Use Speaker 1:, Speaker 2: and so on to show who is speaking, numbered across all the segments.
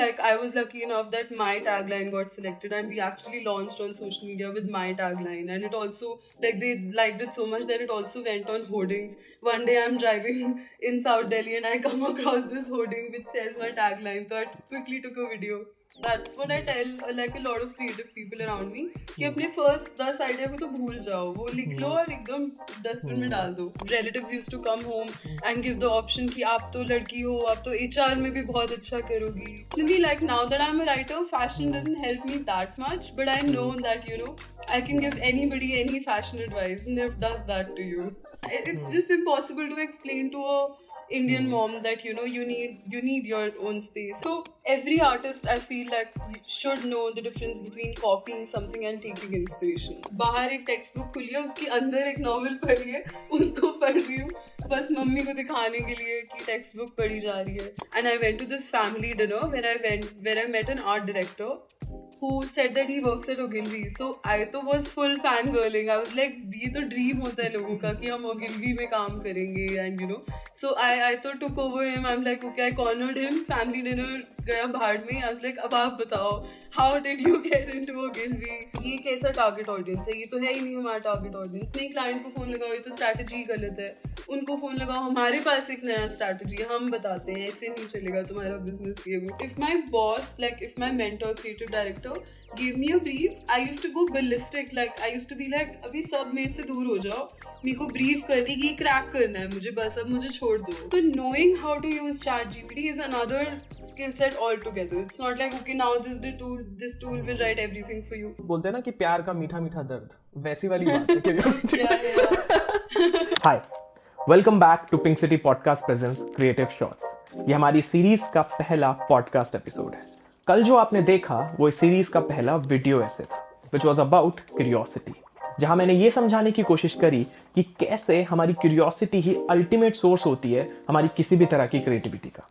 Speaker 1: Like, I was lucky enough that my tagline got selected, and we actually launched on social media with my tagline. And it also, like, they liked it so much that it also went on hoardings. One day I'm driving in South Delhi and I come across this hoarding which says my tagline, so I quickly took a video. That's what I tell like a lot of creative people around me कि अपने first 10 idea को तो भूल जाओ, वो लिख लो और एकदम डस्टबिन में डाल दो. Relatives used to come home and give the option कि आप तो लड़की हो, आप तो HR में भी बहुत अच्छा करोगी. Maybe like now that I'm a writer, fashion doesn't help me that much, but I know that I can give anybody any fashion advice, and NIFT does that to you. It's just impossible to explain to a Indian mom that you need your own space. So every artist, I feel like, should know the difference between copying something and taking inspiration. बाहर एक text book खुली है, उसके अंदर एक novel पढ़ी है, उसको पढ़ रही हूँ बस मम्मी को दिखाने के लिए कि टेक्स्ट बुक पढ़ी जा रही है. And I went to this family dinner where I met an art director who said that he works at Ogilvy. So I तो was full fangirling. I was like, ये तो dream होता है लोगों का कि हम Ogilvy में काम करेंगे, and so I तो took over him. I'm like, okay, I cornered him. Family dinner गया भाड़ में. I was like, अब आप बताओ, how did you get into Ogilvy? ये कैसा target audience है? ये तो है ही नहीं हमारा target audience. नहीं, client को phone लगाओ, ये तो strategy गलत है. उनको phone लगाओ, हमारे पास एक नया strategy है, हम बताते हैं, ऐसे नहीं चलेगा तुम्हारा business ये वो. If my boss, like if my mentor, creative director gave me a brief, I used to go ballistic. Like I used to be like, अभी सब मेरे से दूर हो जाओ, मेरे को brief करने की क्रैक करना है मुझे, बस अब मुझे छोड़ दो. So knowing how to use ChatGPT is another skill set altogether. It's not like, okay, now this tool will write everything for you.
Speaker 2: बोलते हैं ना कि प्यार का मीठा मीठा दर्द, वैसी वाली बात है curiosity. Hi, welcome back to pink city podcast presents creative shorts. ये हमारी सीरीज का पहला पॉडकास्ट एपिसोड है. कल जो आपने देखा वो इस सीरीज का पहला वीडियो ऐसे था, which was about curiosity, जहां मैंने ये समझाने की कोशिश करी कि कैसे हमारी क्यूरियोसिटी ही अल्टीमेट सोर्स होती है हमारी किसी भी तरह की क्रिएटिविटी का.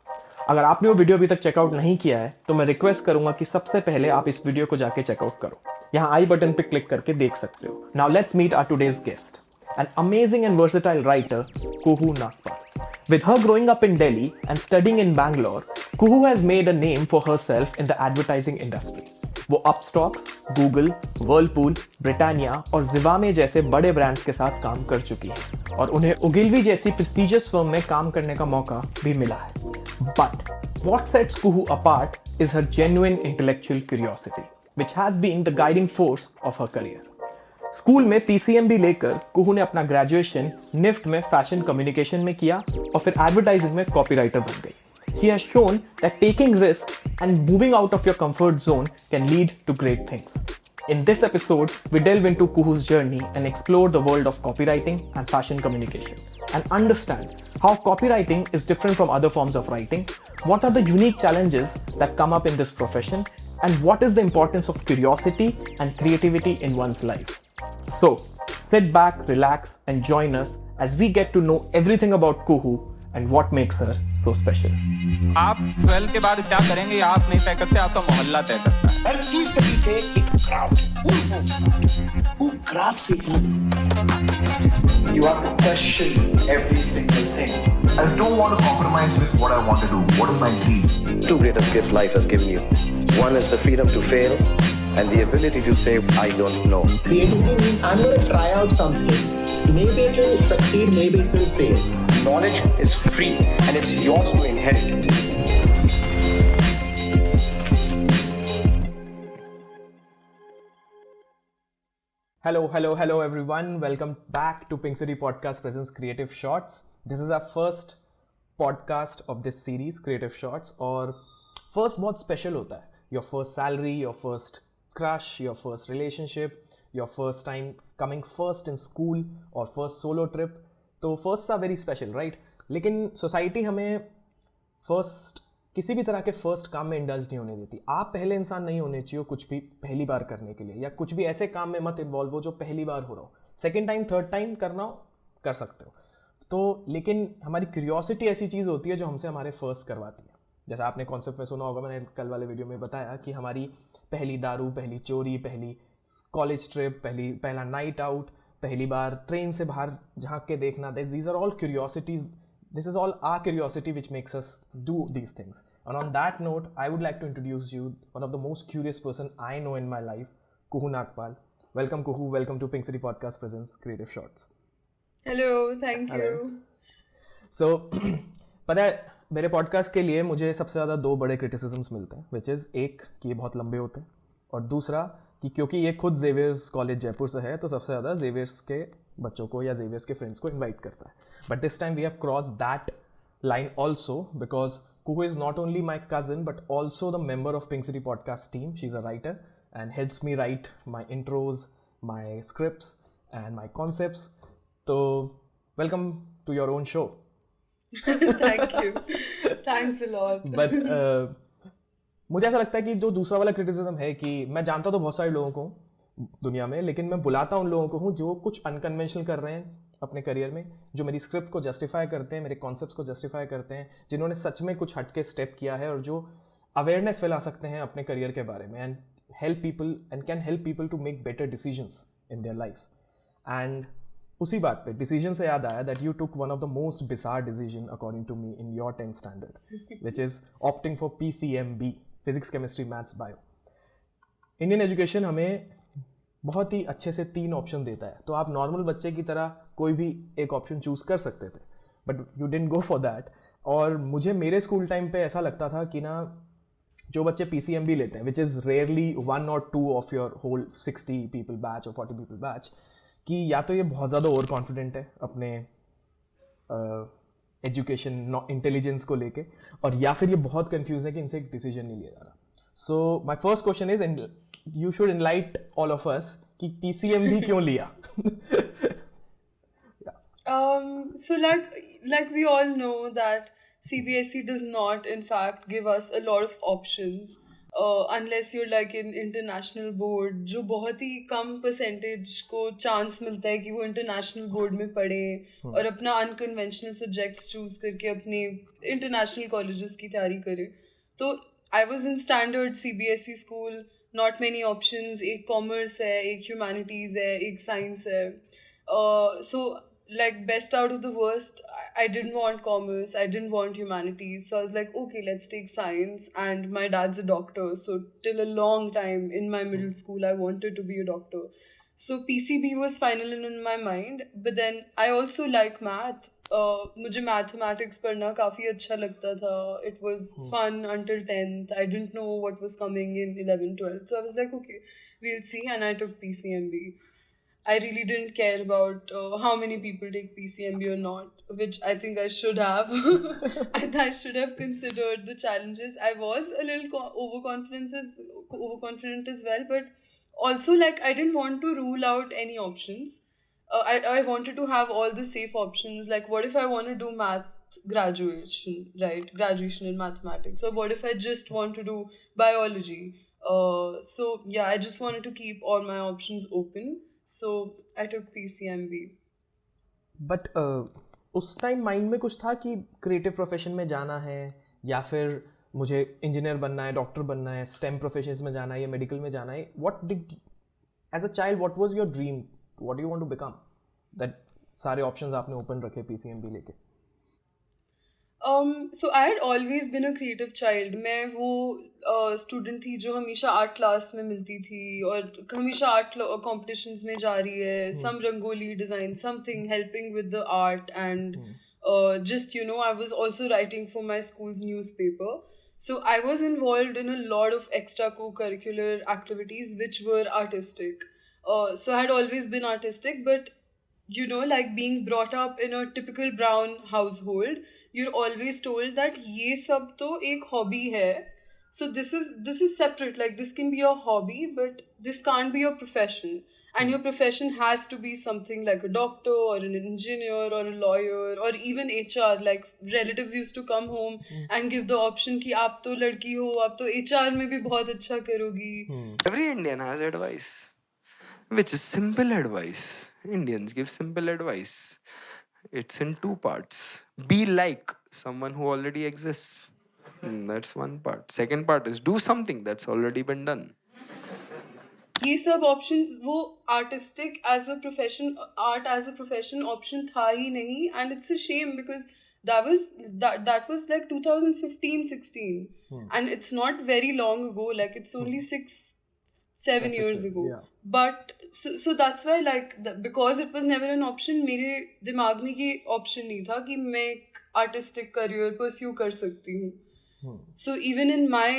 Speaker 2: अगर आपने वो वीडियो अभी तक चेकआउट नहीं किया है तो मैं रिक्वेस्ट करूंगा कि सबसे पहले आप इस वीडियो को जाके चेकआउट करो. यहाँ आई बटन पे क्लिक करके देख सकते हो. Now let's meet our today's guest, an amazing and versatile writer, Kuhu Nagpal. With her growing up in Delhi and studying in Bangalore, Kuhu has made a name for herself in the advertising industry. वो Upstox, Google, Whirlpool, Britannia और Zivame जैसे बड़े brands के साथ काम कर चुकी है और उन्हें Ogilvy जैसी prestigious firm में काम करने का मौका भी मिला है. But what sets Kuhu apart is her genuine intellectual curiosity, which has been the guiding force of her career. School में PCMB लेकर कुहू ने अपना ग्रेजुएशन निफ्ट में फैशन कम्युनिकेशन में किया और फिर एडवर्टाइजिंग में कॉपीराइटर बन गई. He has shown that taking risks and moving out of your comfort zone can lead to great things. In this episode, we delve into Kuhu's journey and explore the world of copywriting and fashion communication and understand how copywriting is different from other forms of writing, what are the unique challenges that come up in this profession, and what is the importance of curiosity and creativity in one's life. So, sit back, relax, and join us as we get to know everything about Kuhu and what makes her so special.
Speaker 3: आप 12 के बाद क्या करेंगे ये आप नहीं तय करते, आपका मोहल्ला तय करता है.
Speaker 4: हर चीज के पीछे एक क्राफ्ट, वो क्राफ्ट सीखना जरूरी. You have to question every single thing.
Speaker 5: I don't want to compromise with what I want to do. What is my dream?
Speaker 6: Two greatest gifts life has given you. One is the freedom to fail and the ability to say, I don't know.
Speaker 4: Creativity means I'm going to try out something. Maybe it will succeed, maybe it will fail.
Speaker 6: Knowledge is free and it's yours to inherit.
Speaker 2: Hello everyone. Welcome back to Pinkcity Podcast Presents Creative Shorts. This is our first podcast of this series, Creative Shorts. और first बहुत special होता है. Your first salary, your first crush, your first relationship, your first time coming first in school or first solo trip. तो firsts are very special, right? लेकिन society हमें first किसी भी तरह के फर्स्ट काम में इंडल्ज नहीं होने देती. आप पहले इंसान नहीं होने चाहिए कुछ भी पहली बार करने के लिए, या कुछ भी ऐसे काम में मत इन्वॉल्व हो जो पहली बार हो रहा हो. सेकेंड टाइम थर्ड टाइम करना हो कर सकते हो तो, लेकिन हमारी क्यूरियोसिटी ऐसी चीज़ होती है जो हमसे हमारे फर्स्ट करवाती है. जैसा आपने कॉन्सेप्ट में सुना होगा, मैंने कल वाले वीडियो में बताया कि हमारी पहली दारू, पहली चोरी, पहली कॉलेज ट्रिप, पहला नाइट आउट, पहली बार ट्रेन से बाहर झांक के देखना, these are all curiosities this is all our curiosity which makes us do these things. And on that note, I would like to introduce you one of the most curious person I know in my life, Kuhu Nagpal. Welcome Kuhu, welcome to Pinkcity Podcast Presents Creative Shots.
Speaker 1: Hello, thank you.
Speaker 2: So पता है मेरे podcast के लिए मुझे सबसे ज़्यादा दो बड़े क्रिटिसिजम्स मिलते हैं, विच इज़ एक कि ये बहुत लंबे होते हैं, और दूसरा कि क्योंकि ये खुद जेवियर्स कॉलेज जयपुर से है तो सबसे ज़्यादा जेवियर्स के बच्चों को या जेवियर्स के फ्रेंड्स को इन्वाइट करता है. But this time we have cross that line also because Kuhu is not only my cousin but also the member of Pinkcity podcast team. She's a writer and helps me write my intros, my scripts and my concepts. So welcome to your own show.
Speaker 1: Thank you. Thanks a lot.
Speaker 2: But मुझे ऐसा लगता है कि जो दूसरा वाला criticism है कि मैं जानता तो बहुत सारे लोगों को दुनिया में, लेकिन मैं बुलाता उन लोगों को हूँ जो कुछ अनकन्वेंशनल कर रहे हैं अपने करियर में, जो मेरी स्क्रिप्ट को जस्टिफाई करते हैं, मेरे कॉन्सेप्ट्स को जस्टिफाई करते हैं, जिन्होंने सच में कुछ हटके स्टेप किया है और जो अवेयरनेस फैला सकते हैं अपने करियर के बारे में, and help people and can help people to make better decisions in their life. And उसी बात पे डिसीजन से याद आया that you took one of the most bizarre decision according to me in your 10th standard, which is opting for PCMB, physics chemistry maths bio. Indian education हमें बहुत ही अच्छे से 3 ऑप्शन देता है, तो आप नॉर्मल बच्चे की तरह कोई भी एक ऑप्शन चूज कर सकते थे, but you didn't go for that. और मुझे मेरे स्कूल टाइम पे ऐसा लगता था कि ना जो बच्चे PCMB लेते हैं, which is rarely 1 or 2 of your whole 60 people batch और 40 पीपल बैच, कि या तो ये बहुत ज़्यादा ओवर कॉन्फिडेंट है अपने एजुकेशन इंटेलिजेंस को लेके, और या फिर ये बहुत कंफ्यूज है कि इनसे एक डिसीजन नहीं लिया जा रहा. So my first question is, you should enlighten all of us कि PCMB क्यों लिया?
Speaker 1: So like we all know that CBSE does not in fact give us a lot of options unless you're like in international board, जो बहुत ही कम percentage को chance मिलता है कि वो international board में पढ़े और अपना unconventional subjects choose करके अपने international colleges की तैयारी करे. तो I was in standard CBSE school, not many options. एक commerce है, एक humanities है, एक science है. So like best out of the worst, I didn't want commerce, I didn't want humanities. So I was like, okay, let's take science. And my dad's a doctor, so till a long time in my middle school, I wanted to be a doctor. So PCB was final in my mind. But then I also like math. मुझे mathematics पढ़ना काफ़ी अच्छा लगता था. It was fun until 10th. I didn't know what was coming in 11th, 12th. So I was like, okay, we'll see. And I took PCMB. I really didn't care about how many people take PCMB or not, which I think I should have. I should have considered the challenges. I was a little overconfident as well, but also like I didn't want to rule out any options. I wanted to have all the safe options. Like, what if I want to do math graduation, right? Graduation in mathematics. Or what if I just want to do biology? So yeah, I just wanted to keep all my options open. So I took PCMB.
Speaker 2: But उस time mind में कुछ था कि creative profession में जाना है, या फिर मुझे इंजीनियर बनना है, डॉक्टर बनना है, स्टेम प्रोफेशंस में जाना है या मेडिकल में जाना है? What did as a child what was your dream? What do you want to become? That सारे options आपने open रखे PCMB लेके.
Speaker 1: So I had always been a creative child. मैं वो student थी जो हमेशा art class में मिलती थी और हमेशा art competitions में जा रही है. Some rangoli design, something helping with the art, and just I was also writing for my school's newspaper. So I was involved in a lot of extra co-curricular activities which were artistic. So I had always been artistic, but like being brought up in a typical brown household, you're always told that ये सब तो एक hobby है. So this is separate. Like this can be your hobby, but this can't be your profession. And your profession has to be something like a doctor or an engineer or a lawyer or even HR. Like relatives used to come home and give the option कि आप तो लड़की हो, आप तो HR में भी बहुत अच्छा करोगी.
Speaker 7: Every Indian has advice, which is simple advice. Indians give simple advice. It's in 2 parts. Be like someone who already exists. That's one part. Second part is do something that's already been done.
Speaker 1: ये सब option वो artistic as a profession, art as a profession option था ही नहीं. And it's a shame because That was like 2015-16, and it's not very long ago. Like it's only 6-7 years ago.
Speaker 2: Yeah.
Speaker 1: But so that's why, like, because it was never an option, मेरे दिमाग में ये option नहीं था कि मैं एक artistic career pursue कर सकती हूँ. So even in my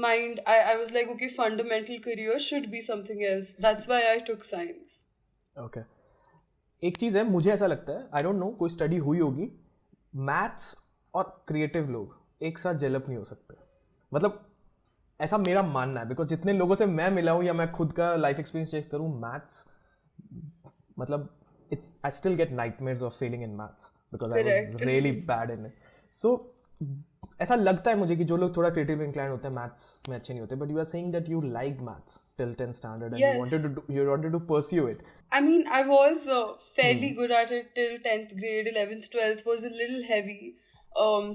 Speaker 1: mind, I was like, okay, fundamental career should be something else. That's why I took science.
Speaker 2: Okay. एक चीज़ है, मुझे ऐसा लगता है, आई डोंट नो, कोई स्टडी हुई होगी, मैथ्स और क्रिएटिव लोग एक साथ डेवलप नहीं हो सकते. मतलब ऐसा मेरा मानना है, बिकॉज जितने लोगों से मैं मिला हूँ या मैं खुद का लाइफ एक्सपीरियंस चेक करूँ, मैथ्स मतलब it's I still get nightmares of failing in maths because I was really bad in it. So ऐसा लगता है मुझे कि जो लोग थोड़ा क्रिएटिव इंक्लाइन होते हैं मैथ्स में अच्छे नहीं होते, but you are saying that you like maths till 10th standard and you wanted to pursue it.
Speaker 1: I mean, I was fairly good at it till 10th grade. 11th, 12th was a little heavy.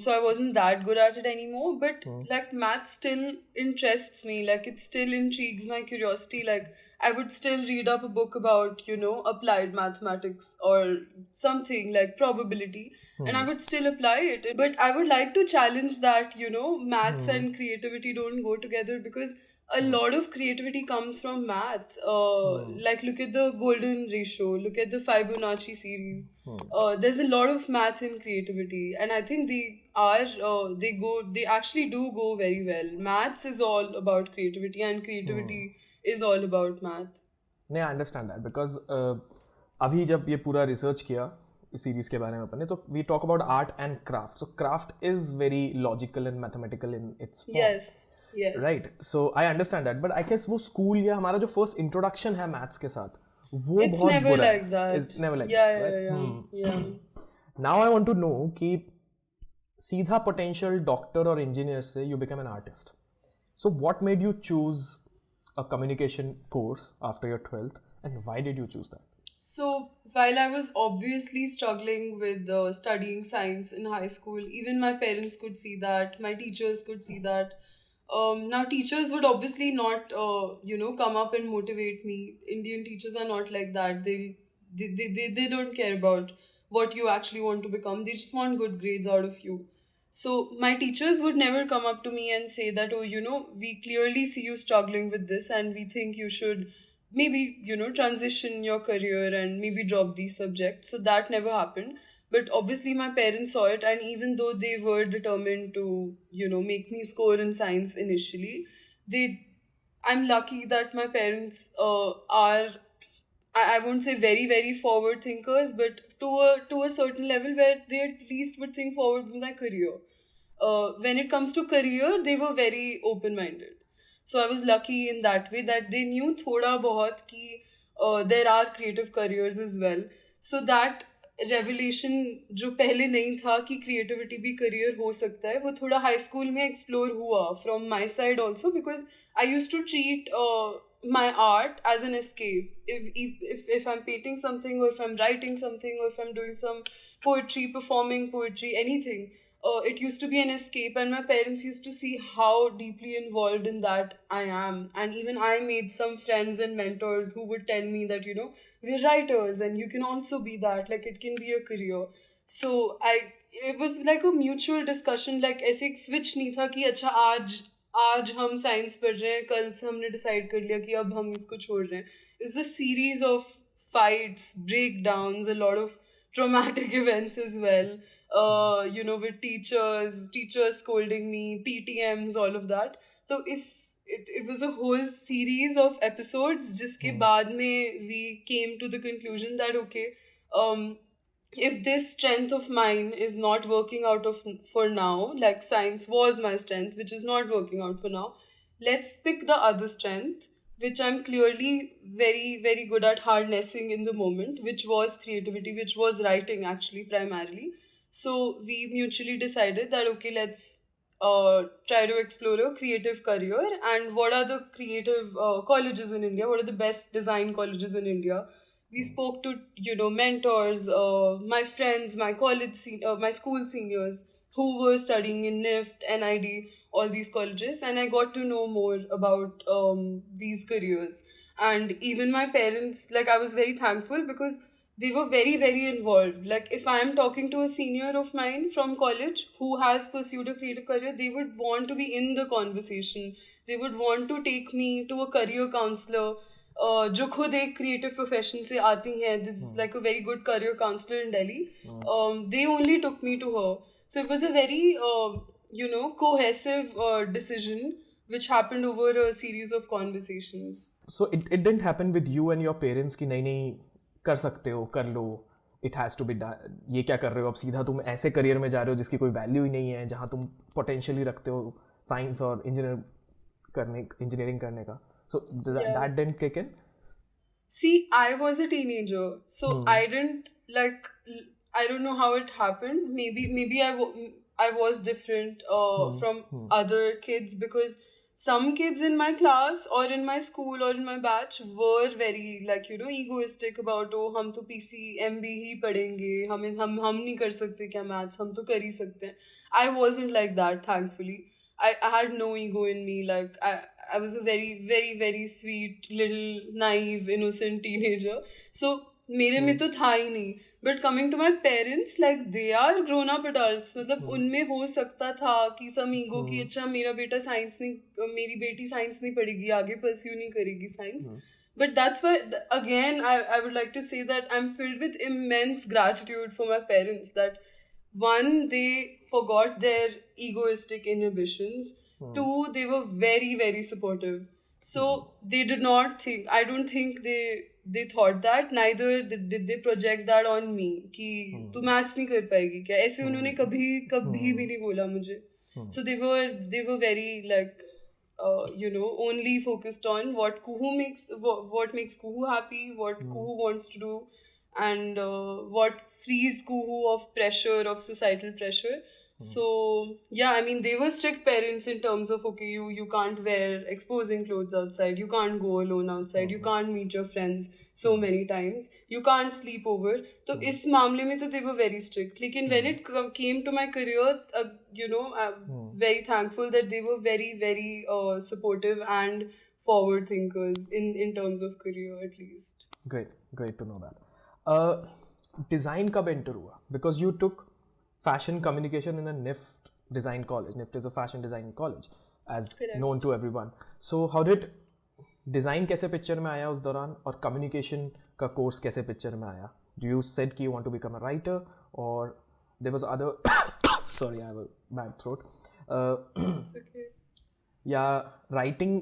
Speaker 1: So I wasn't that good at it anymore. But like math still interests me. Like it still intrigues my curiosity. Like I would still read up a book about, you know, applied mathematics or something like probability. And I would still apply it. But I would like to challenge that, you know, maths and creativity don't go together, because a lot of creativity comes from math. Like look at the golden ratio, look at the Fibonacci series. There's a lot of math in creativity, and I think they actually do go very well. Maths is all about creativity, and creativity is all about math.
Speaker 2: नहीं, I understand that because अभी जब ये पूरा research किया इस series के बारे में अपने, तो we talk about art and craft. So craft is very logical and mathematical in its form.
Speaker 1: Yes.
Speaker 2: Right. So I understand that, but I guess वो स्कूल या हमारा जो फर्स्ट इंट्रोडक्शन है मैथ्स के साथ, वो
Speaker 1: It's
Speaker 2: बहुत
Speaker 1: never
Speaker 2: बुरा
Speaker 1: like
Speaker 2: है.
Speaker 1: that.
Speaker 2: It's never like
Speaker 1: Yeah,
Speaker 2: that, right?
Speaker 1: yeah.
Speaker 2: Now I want to know कि सीधा potential doctor or engineer से you become an artist. So what made you choose a communication course after your 12th, and why did you choose that?
Speaker 1: So while I was obviously struggling with studying science in high school, even my parents could see that, my teachers could see that. Now teachers would obviously not, come up and motivate me. Indian teachers are not like that. They don't care about what you actually want to become. They just want good grades out of you. So my teachers would never come up to me and say that, oh, you know, we clearly see you struggling with this and we think you should maybe, you know, transition your career and maybe drop these subjects. So that never happened. But obviously my parents saw it, and even though they were determined to, you know, make me score in science initially, I'm lucky that my parents are, I won't say very, very forward thinkers, but to a certain level where they at least would think forward with my career. When it comes to career, they were very open-minded. So I was lucky in that way that they knew thoda bahut ki there are creative careers as well. So that revelation जो पहले नहीं था कि creativity भी career हो सकता है, वो थोड़ा हाई स्कूल में एक्सप्लोर हुआ from my side also, because I use to treat my art as an escape. if I'm painting something, or if I'm writing something, or if I'm doing some poetry, performing poetry, anything, it used to be an escape, and my parents used to see how deeply involved in that I am. And even I made some friends and mentors who would tell me that, you know, we're writers and you can also be that, like it can be a career. So it was like a mutual discussion. Like ऐसे एक switch नहीं था कि अच्छा आज हम science पढ़ रहे हैं, कल से हमने डिसाइड कर लिया कि अब हम इसको छोड़ रहे हैं. It's a series of fights, breakdowns, a lot of traumatic events as well. With teachers scolding me, PTMs, all of that. So it was a whole series of episodes जिसके बाद में we came to the conclusion that okay, if this strength of mine is not working out for now, like science was my strength, which is not working out for now, let's pick the other strength, which I'm clearly very, very good at harnessing in the moment, which was creativity, which was writing actually primarily. So we mutually decided that okay, let's try to explore a creative career. And what are the creative colleges in India? What are the best design colleges in India? We spoke to, mentors, my friends, my my school seniors who were studying in NIFT, NID, all these colleges, and I got to know more about these careers. And even my parents, like I was very thankful because they were very, very involved. Like, if I am talking to a senior of mine from college who has pursued a creative career, they would want to be in the conversation. They would want to take me to a career counselor. जो खुद एक creative profession से आती हैं, this is like a very good career counselor in Delhi. They only took me to her. So it was a very, cohesive decision which happened over a series of conversations.
Speaker 2: So it didn't happen with you and your parents कि नहीं कर सकते हो, कर लो, it has to be done. ये क्या कर रहे हो, अब सीधा तुम ऐसे करियर में जा रहे हो जिसकी कोई वैल्यू ही नहीं है, जहाँ तुम पोटेंशियली रखते हो साइंस और इंजीनियरिंग करने का. So that didn't kick in?
Speaker 1: See, I was a teenager, so I didn't I don't know how it happened. Maybe I was different from other kids, because some kids in my class or in my school or in my batch were very egoistic about हम तो PCMB ही पढ़ेंगे, हम नहीं कर सकते क्या maths, हम तो कर ही सकते हैं. I wasn't like that, thankfully. I had no ego in me. Like I was a very, very, very sweet, little, naive, innocent teenager. So मेरे में तो था ही नहीं. But coming to my parents, like they are grown up adults. मतलब उनमें हो सकता था कि some ego कि अच्छा मेरा बेटा साइंस नहीं, मेरी बेटी साइंस नहीं पढ़ेगी, आगे pursue नहीं करेगी science. But that's why, again, I would like to say that I'm filled with immense gratitude for my parents. That one, they forgot their egoistic inhibitions. Two, they were very, very supportive. So they did not think, I don't think they thought that, neither did they project that on me कि तू maths नहीं कर पाएगी क्या, ऐसे उन्होंने कभी भी नहीं बोला मुझे. So they were very only focused on what makes Kuhu happy, what Kuhu wants to do, and what frees Kuhu of pressure, of societal pressure. So yeah, I mean, they were strict parents in terms of, okay, you can't wear exposing clothes outside, you can't go alone outside, you can't meet your friends so many times, you can't sleep over. So इस मामले में तो they were very strict. लेकिन when it came to my career, I'm very thankful that they were very, very supportive and forward thinkers in terms of career, at least.
Speaker 2: Great to know that. Design कब enter हुआ? Because you took fashion communication in a NIFT design college. NIFT is a fashion design college, as known to everyone. So how did design कैसे picture में आया उस दौरान, और communication का course कैसे picture में आया? You said कि you want to become a writer, or there was other sorry, I have a bad throat.
Speaker 1: It's okay.
Speaker 2: या writing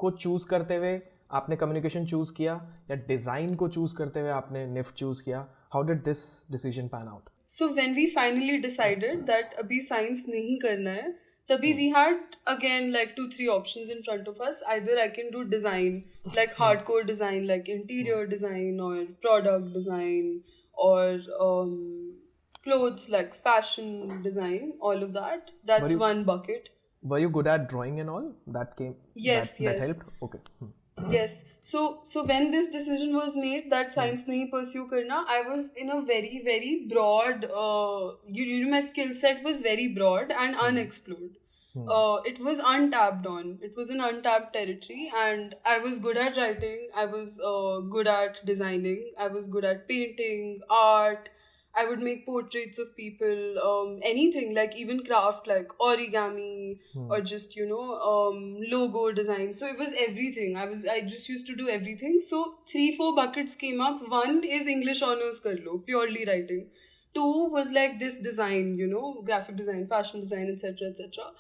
Speaker 2: को choose करते हुए आपने communication choose किया, या design को choose करते हुए आपने NIFT choose किया? How did this decision pan out?
Speaker 1: So when we finally decided that abhi science nahi karna hai, tabhi we had again like 2-3 options in front of us. Either I can do design, like hardcore design, like interior design or product design, or clothes, like fashion design, all of that. That's one bucket.
Speaker 2: Were you good at drawing and all? That came.
Speaker 1: Yes.
Speaker 2: That helped. Okay.
Speaker 1: Yes. So when this decision was made that science nahi pursue karna, I was in a very, very broad, my skill set was very broad and unexplored. It was untapped on. It was an untapped territory, and I was good at writing. I was good at designing. I was good at painting, art. I would make portraits of people, anything, like even craft, like origami or just, logo design. So it was everything. I just used to do everything. So 3-4 buckets came up. One is English honors kar lo, purely writing. 2 was like this design, graphic design, fashion design, etc., etc.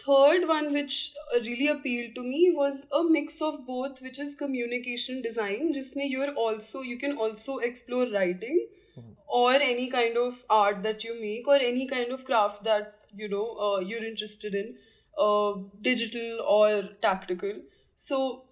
Speaker 1: Third one, which really appealed to me, was a mix of both, which is communication design, jisme you can also explore writing, or any kind of art that you make, or any kind of craft that you're interested in, digital or tactical. So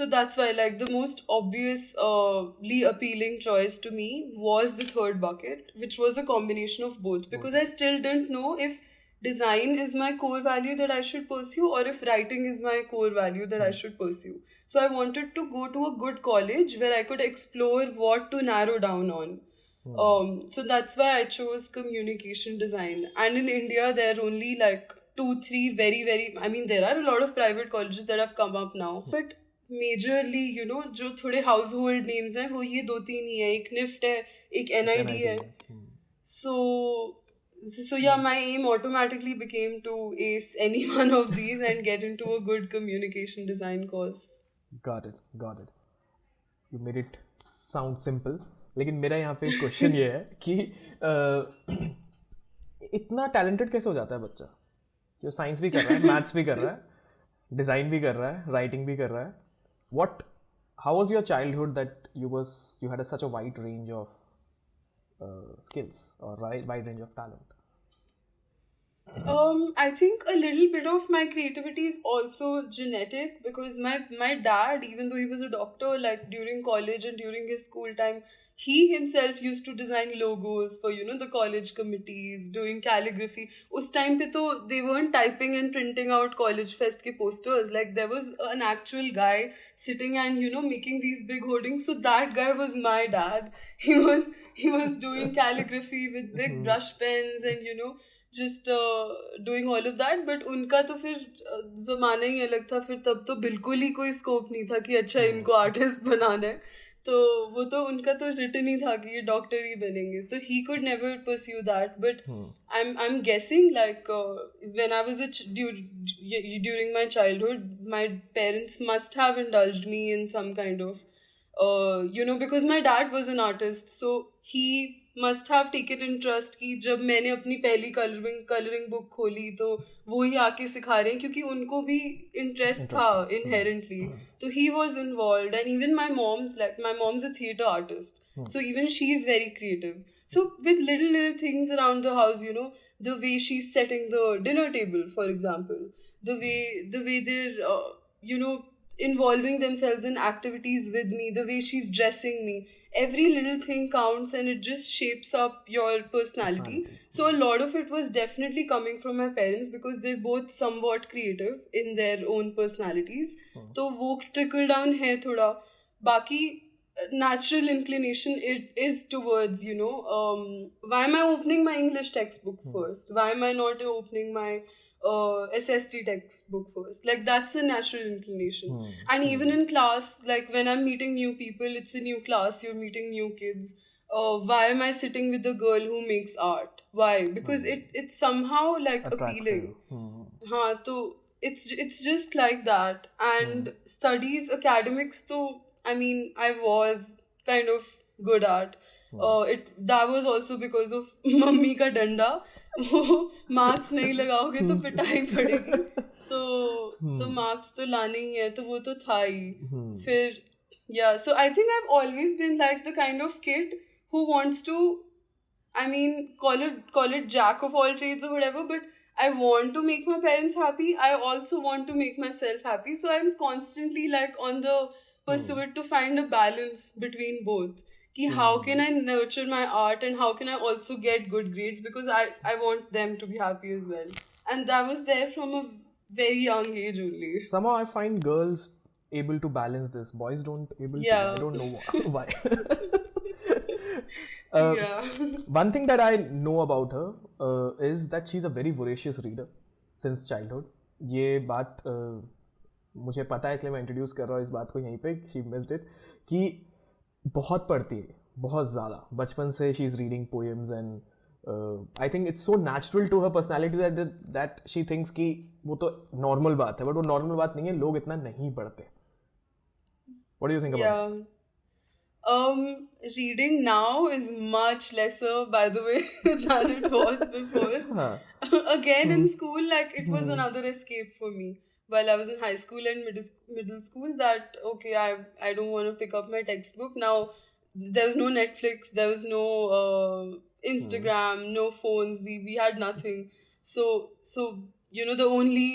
Speaker 1: that's why, like, the most obviously appealing choice to me was the third bucket, which was a combination of both, because I still didn't know if design is my core value that I should pursue, or if writing is my core value that I should pursue. So I wanted to go to a good college where I could explore what to narrow down on. So that's why I chose communication design. And in India, there are only like 2-3 very, very, I mean, there are a lot of private colleges that have come up now. But majorly जो थोड़े house hold names हैं वो ये 2-3 ही है. एक NIFT है, एक NID है. So yeah, my aim automatically became to ace any one of these and get into a good communication design course.
Speaker 2: Got it. You made it sound simple. लेकिन मेरा यहाँ पे क्वेश्चन ये है कि इतना टैलेंटेड कैसे हो जाता है बच्चा कि वो साइंस भी कर रहा है, मैथ्स भी कर रहा है, डिज़ाइन भी कर रहा है, राइटिंग भी कर रहा है. How was your childhood that you had such a wide range of skills or wide range of talent?
Speaker 1: I think a little bit of my creativity is also genetic because my dad, even though he was a doctor, like during college and during his school time, he himself used to design logos for the college committees, doing calligraphy. Us time pe to they weren't typing and printing out college fest ke posters. Like there was an actual guy sitting and making these big hoardings. So that guy was my dad. He was doing calligraphy with big brush pens and just doing all of that. But उनका तो फिर ज़माना ही अलग था. फिर तब तो बिल्कुल ही कोई स्कोप नहीं था कि अच्छा इनको आर्टिस्ट बनाना है. तो वो तो उनका तो रिटन ही था कि ये डॉक्टर ही बनेंगे. तो he could never pursue that. But I'm guessing like when I was during my childhood, my parents must have indulged me in some kind of because my dad was an artist, so he must have taken interest कि जब मैंने अपनी पहली colouring book खोली तो वो ही आके सिखा रहे हैं क्योंकि उनको भी इंटरेस्ट था inherently. तो he was involved. And even my mom's a theatre artist, so even she's very creative. So with little things around the house, the way she's setting the dinner table, for example, the way they're involving themselves in activities with me, the way she's dressing me, every little thing counts and it just shapes up your personality. So a lot of it was definitely coming from my parents because they're both somewhat creative in their own personalities. So wo trickle down hai thoda. Baki natural inclination it is towards why am I opening my English textbook first? Why am I not opening my SST textbook first? Like that's a natural inclination. And even in class, like when I'm meeting new people, it's a new class, you're meeting new kids. Why am I sitting with a girl who makes art? Why? Because it's somehow like appealing. So it's just like that. And studies, academics, so I mean I was kind of good at. That was also because of mummy का डंडा. Marks नहीं लगाओगे तो पिटाई पड़ेगी. तो marks तो लाने ही है, तो वो तो था ही. फिर so I think I've always been like the kind of kid who wants to, I mean, call it jack of all trades or whatever, but I want to make my parents happy. I also want to make myself happy. So I'm constantly like on the pursuit to find a balance between both. Ki how can I nurture my art and how can I also get good grades, because I want them to be happy as well. And that was there from a very young age only.
Speaker 2: Somehow I find girls able to balance this. Boys don't able to. I don't know why. One thing that I know about her is that she's a very voracious reader since childhood. ये बात मुझे पता है, इसलिए मैं introduce कर रहा हूँ इस बात को यहीं पे. शी मिस्ड इट कि बहुत पढ़ती है, बहुत ज़्यादा. बचपन से she is reading poems and I think it's so natural to her personality that she thinks कि वो तो नॉर्मल बात है, बट वो नॉर्मल बात नहीं है. लोग इतना नहीं पढ़ते. What do you think about it?
Speaker 1: Reading now is much lesser, by the way, than it was before. Again, in school, like it was another escape for me. While I was in high school and middle school, that okay, I don't want to pick up my textbook now. There was no Netflix, there was no Instagram, no phones. We had nothing. So the only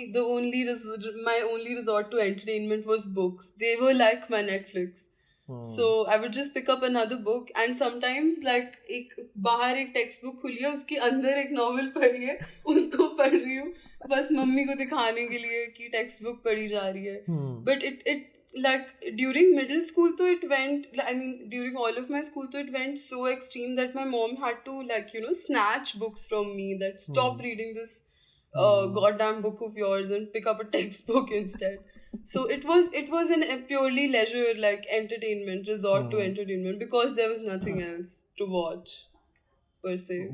Speaker 1: my only resort to entertainment was books. They were like my Netflix. So I would just pick up another book, and sometimes like बाहर एक text book खुली है, उसके अंदर एक novel पढ़ी है, उसको पढ़ रही हूँ बस मम्मी को दिखाने के लिए कि टेक्स्ट बुक पढ़ी जा रही है. But it like during middle school तो it went, I mean during all of my school तो it went so extreme that my mom had to like snatch books from me, that stop reading this goddamn book of yours and pick up a textbook instead. So it was a purely leisure, like entertainment, resort to entertainment, because there was nothing else to watch per se.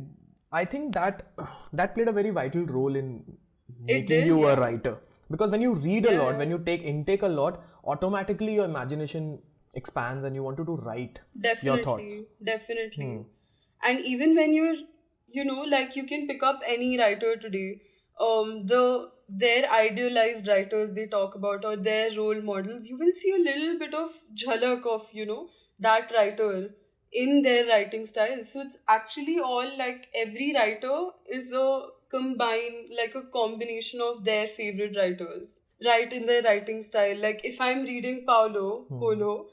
Speaker 2: I think that played a very vital role in
Speaker 1: It
Speaker 2: making
Speaker 1: did,
Speaker 2: you a
Speaker 1: yeah.
Speaker 2: writer, because when you read a
Speaker 1: Yeah,
Speaker 2: lot,
Speaker 1: yeah.
Speaker 2: when you take intake a lot, automatically your imagination expands and you wanted to write your thoughts.
Speaker 1: Definitely. And even when you're, like you can pick up any writer today, their idealized writers they talk about, or their role models, you will see a little bit of jhalak of, that writer in their writing style. So it's actually all like every writer is a combination of their favorite writers, right, in their writing style. Like if I'm reading Paulo Coelho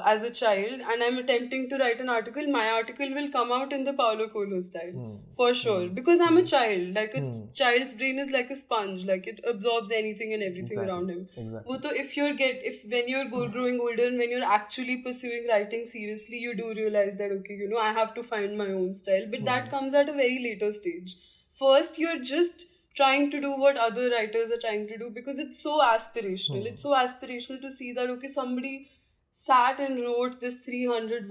Speaker 1: as a child and I'm attempting to write an article, my article will come out in the Paulo Coelho style for sure, because I'm a child. Like a child's brain is like a sponge, like it absorbs anything and everything around him.
Speaker 2: Exactly.
Speaker 1: वो तो if when you're growing older and when you're actually pursuing writing seriously, you do realize that okay, I have to find my own style, but that comes at a very later stage. First, you're just trying to do what other writers are trying to do because it's so aspirational. It's so aspirational to see that okay, somebody sat and wrote this 300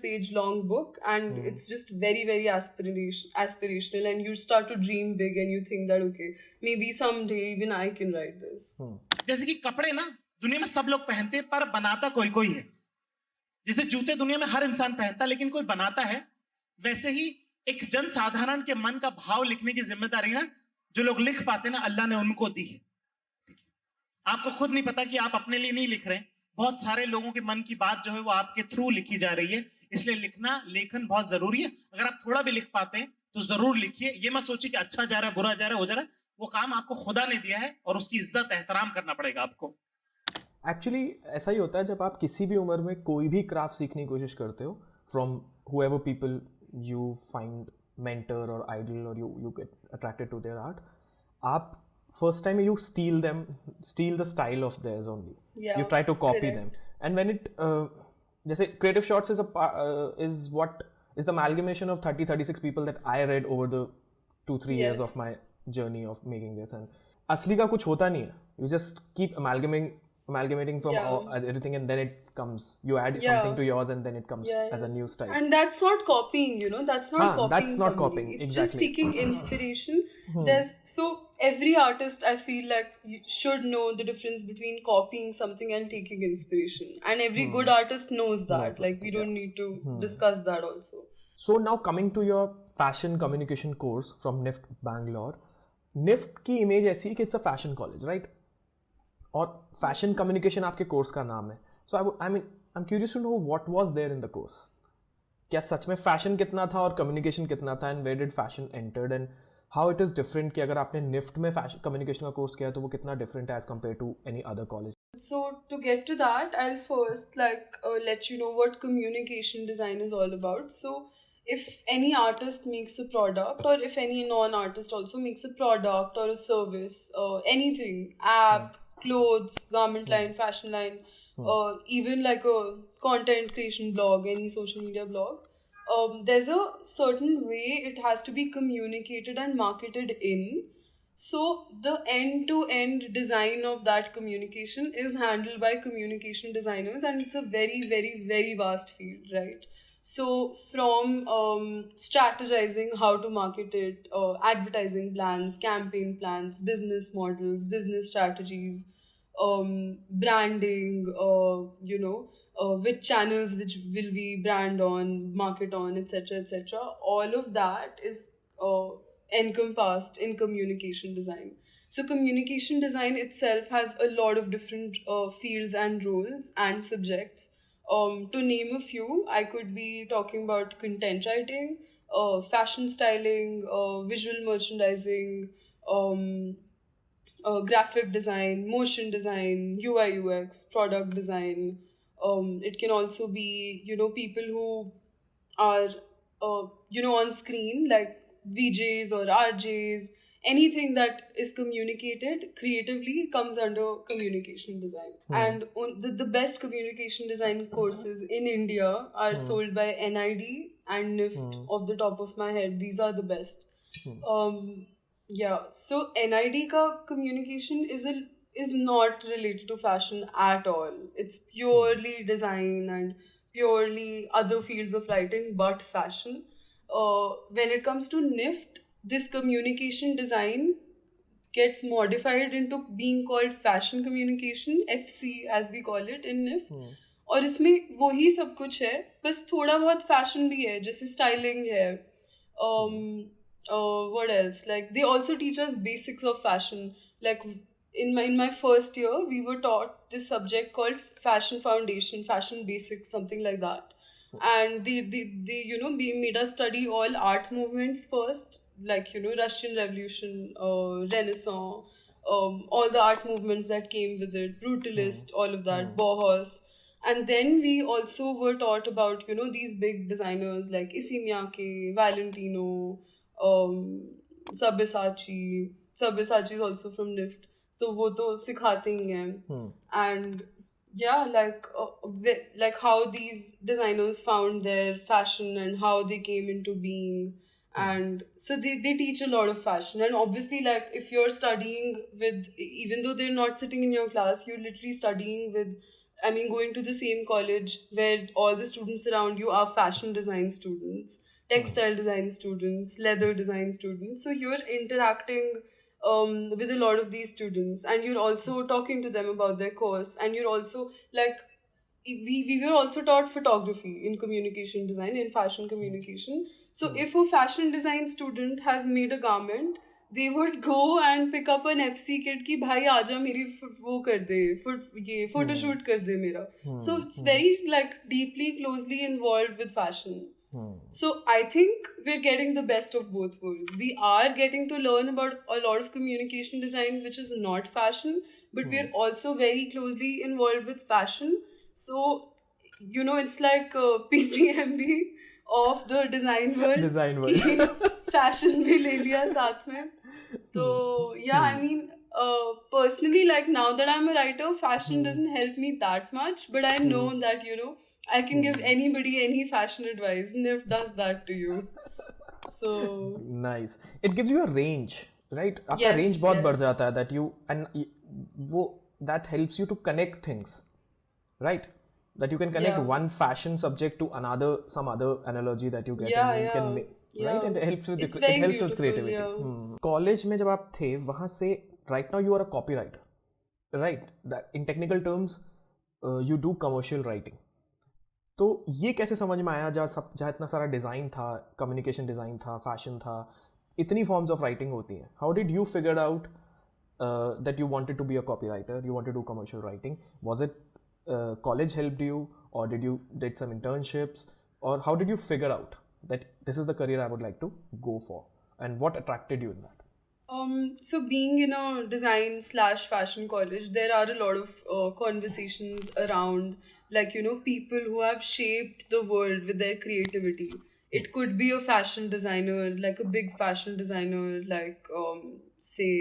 Speaker 1: page long book, and it's just very very aspirational, and you start to dream big and you think that okay, maybe someday even I can write this.
Speaker 8: जैसे कि कपड़े ना दुनिया में सब लोग पहनते हैं पर बनाता कोई कोई है. जैसे जूते दुनिया में हर इंसान पहनता लेकिन कोई बनाता है, वैसे ही एक जन साधारण के मन का भाव लिखने की जिम्मेदारी ना जो लोग लिख पाते ना अल्लाह ने उनको दी है. आपको खुद नहीं पता कि आप अपने लिए नहीं लिख रहे हैं, बहुत सारे लोगों के मन की बात जो है वो आपके थ्रू लिखी जा रही है. इसलिए लेखन बहुत जरूरी है. अगर आप थोड़ा भी लिख पाते हैं तो जरूर लिखिए. ये मत सोचिए कि अच्छा जा रहा है, बुरा जा रहा है, हो जा रहा है. वो काम आपको खुदा ने दिया है और उसकी इज्जत एहतराम करना पड़ेगा आपको.
Speaker 2: एक्चुअली ऐसा ही होता है जब आप किसी भी उम्र में कोई भी क्राफ्ट सीखने की कोशिश करते हो, from whoever people you find mentor or idol or you get attracted to their art, आप first time you steal the style of theirs only.
Speaker 1: Yeah,
Speaker 2: you try to copy
Speaker 1: correct.
Speaker 2: them, and when it जैसे creative shots is what is the amalgamation of 36 people that I read over the 2-3 years
Speaker 1: Yes.
Speaker 2: of my journey of making this, and असली का कुछ होता नहीं है. You just keep amalgamating from everything, and then it comes, you add something to yours, and then it comes as a new style.
Speaker 1: And that's not copying, that's not copying
Speaker 2: that's not
Speaker 1: somebody.
Speaker 2: copying,
Speaker 1: It's
Speaker 2: exactly.
Speaker 1: just taking inspiration. So every artist I feel like you should know the difference between copying something and taking inspiration, and every good artist knows that. Like we don't need to discuss that also.
Speaker 2: So now coming to your fashion communication course from NIFT Bangalore, NIFT की image ऐसी है कि it's a fashion college, right? और fashion communication आपके course का नाम है. So I'm curious to know what was there in the course. क्या सच में fashion कितना था और communication कितना था, and where did fashion entered, and how it is different कि अगर आपने NIFT में fashion communication का कोर्स किया तो वो कितना different है as compared to any other college.
Speaker 1: So to get to that, I'll first let you know what communication design is all about. So if any artist makes a product, or if any non-artist also makes a product or a service, anything, app, clothes, garment line, fashion line, even like a content creation blog, any social media blog, there's a certain way it has to be communicated and marketed in. So the end-to-end design of that communication is handled by communication designers, and it's a very, very, very vast field, right? So from strategizing how to market it, advertising plans, campaign plans, business models, business strategies, branding, which channels which will we brand on, market on, etc., etc. All of that is encompassed in communication design. So communication design itself has a lot of different fields and roles and subjects. To name a few, I could be talking about content writing, fashion styling, visual merchandising, graphic design, motion design, UI UX, product design. It can also be, people who are, on screen, like VJs or RJs. Anything that is communicated creatively comes under communication design. And the best communication design courses in India are sold by NID and NIFT off the top of my head. These are the best. So NID ka communication is a is not related to fashion at all. It's purely design and purely other fields of writing, but fashion. When it comes to NIFT, this communication design gets modified into being called fashion communication, FC as we call it in NIFT. और इसमें वही सब कुछ है, बस थोड़ा बहुत fashion भी है, जैसे स्टाइलिंग है. What else? Like they also teach us basics of fashion. Like in my first year, we were taught this subject called fashion foundation, fashion basics, something like that. And they made us study all art movements first, like Russian Revolution, Renaissance, all the art movements that came with it, brutalist, all of that, bohos. And then we also were taught about these big designers like Issey Miyake, Valentino, Sabyasachi. Sabyasachi is also from NIFT, so वो तो सिखाते ही हैं. And yeah, like how these designers found their fashion and how they came into being. And so they teach a lot of fashion. And obviously, like if you're studying with, even though they're not sitting in your class, you're literally studying with, I mean, going to the same college where all the students around you are fashion design students, textile design students, leather design students. So you're interacting with a lot of these students, and you're also talking to them about their course, and you're also like, we were also taught photography in communication design, in fashion communication. So if a fashion design student has made a garment, they would go and pick up an FC kit कि भाई आजा मेरी वो कर दे, ये photo shoot कर दे मेरा. So it's very like deeply closely involved with fashion. So I think we're getting the best of both worlds. We are getting to learn about a lot of communication design which is not fashion, but we're also very closely involved with fashion. So it's like PCMB of the design world.
Speaker 2: Design world.
Speaker 1: Fashion भी ले लिया साथ में. So yeah, I mean, personally, like now that I'm a writer, fashion doesn't help me that much, but I know that I can give anybody any fashion advice. NIFT does that to you. So
Speaker 2: nice. It gives you a range, right? आपका
Speaker 1: Yes,
Speaker 2: range बहुत
Speaker 1: yes.
Speaker 2: बढ़ जाता है, that you and वो that helps you to connect things, right? That you can connect
Speaker 1: Yeah.
Speaker 2: one fashion subject to another, some other analogy that you get,
Speaker 1: Yeah,
Speaker 2: and you can
Speaker 1: yeah.
Speaker 2: make, right? And it helps with
Speaker 1: It's very
Speaker 2: it helps with
Speaker 1: beautiful,
Speaker 2: creativity.
Speaker 1: yeah.
Speaker 2: College में जब आप थे वहाँ से, right now you are a copywriter, right? That in technical terms, you do commercial writing. तो ये कैसे समझ में आया जहाँ इतना सारा डिज़ाइन था, कम्युनिकेशन डिज़ाइन था, फैशन था, इतनी फॉर्म्स ऑफ राइटिंग होती हैं? How did you figure out that you wanted to be a copywriter, you wanted to do commercial writing? Was it college helped you, or did some internships, or how did you figure out that this is the career I would like to go for, and what attracted you in that?
Speaker 1: So being in a design/fashion college, there are a lot of conversations around, like people who have shaped the world with their creativity. It could be a fashion designer, like a big fashion designer, like say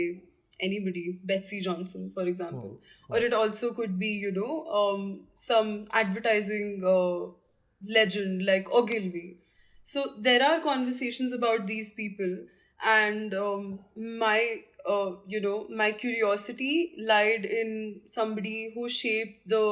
Speaker 1: anybody, Betsy Johnson, for example. Or it also could be some advertising legend like Ogilvy. So there are conversations about these people, and my curiosity lied in somebody who shaped the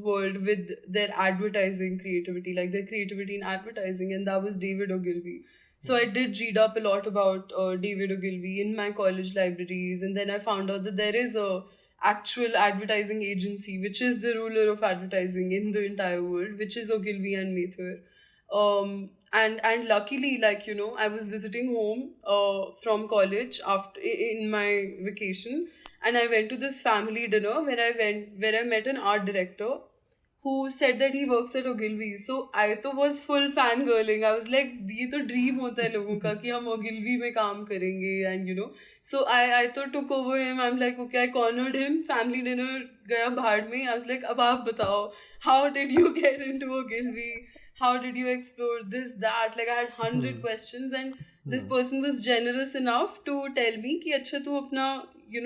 Speaker 1: world with their advertising creativity, like their creativity in advertising, and that was David Ogilvy. So I did read up a lot about David Ogilvy in my college libraries, and then I found out that there is a actual advertising agency which is the ruler of advertising in the entire world, which is Ogilvy and Mather. And luckily, like I was visiting home from college after in my vacation, and I went to this family dinner where I met an art director who said that he works at Ogilvy. So I तो was full fangirling. I was like, ये तो dream होता है लोगों का कि हम Ogilvy में काम करेंगे, and so I तो took over him. I'm like, okay, I cornered him. Family dinner गया भाड़ में. I was like, अब आप बताओ, how did you get into Ogilvy? How did you explore this, that? Like I had 100 questions, and this person was generous enough to tell me कि अच्छा तू अपना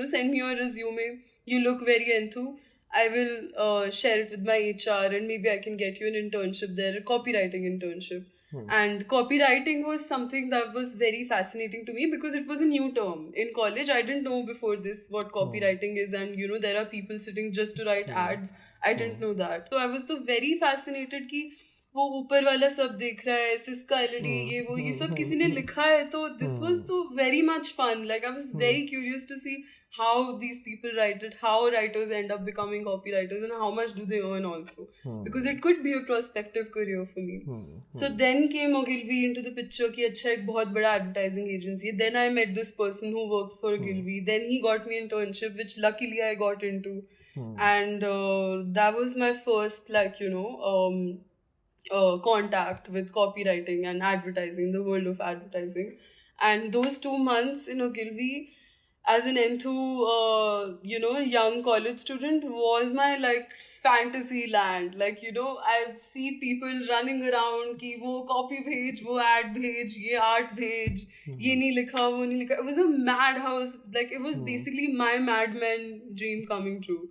Speaker 1: send me your resume. You look very enthused. I will share it with my HR, and maybe I can get you an internship there, a copywriting internship. And copywriting was something that was very fascinating to me because it was a new term. In college, I didn't know before this what copywriting is, and there are people sitting just to write ads. I didn't know that. So I was so very fascinated कि वो ऊपर वाला सब देख रहा है, Syska LD, ये सब किसी ने लिखा है, तो this was so very much fun. Like I was very curious to see how these people write it, how writers end up becoming copywriters, and how much do they earn also, because it could be a prospective career for me. So then came Ogilvy into the picture कि अच्छा एक बहुत बड़ा advertising agency है. Then I met this person who works for Ogilvy. Then he got me internship, which luckily I got into, and that was my first contact with copywriting and advertising, the world of advertising. And those 2 months in Ogilvy as an young college student was my fantasy land. I see people running around कि वो copy भेज, वो ad भेज, ये art भेज, ये नहीं लिखा, वो नहीं लिखा. It was a madhouse. It was basically my Mad Men dream coming true.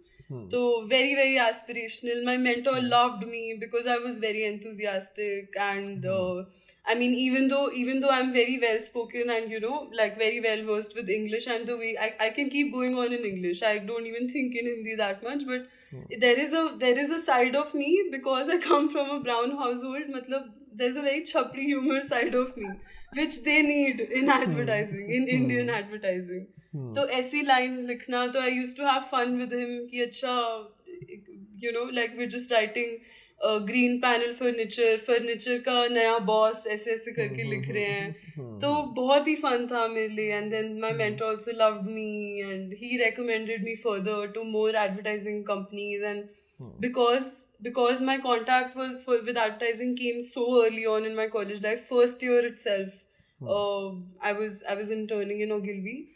Speaker 1: So very, very aspirational. My mentor loved me because I was very enthusiastic, and even though I'm very well spoken and very well versed with English, and the way I can keep going on in English. I don't even think in Hindi that much, but there is a side of me, because I come from a brown household. There's a very chapli humor side of me which they need in advertising, in Indian advertising. तो ऐसी lines लिखना, तो I used to have fun with him कि अच्छा, we're just writing green panel furniture का नया boss ऐसे करके लिख रहे हैं, तो बहुत ही fun था मेरे लिए. And then my mentor also loved me, and he recommended me further to more advertising companies. And because my contact with advertising came so early on in my college life, first year itself, I was interning in Ogilvy.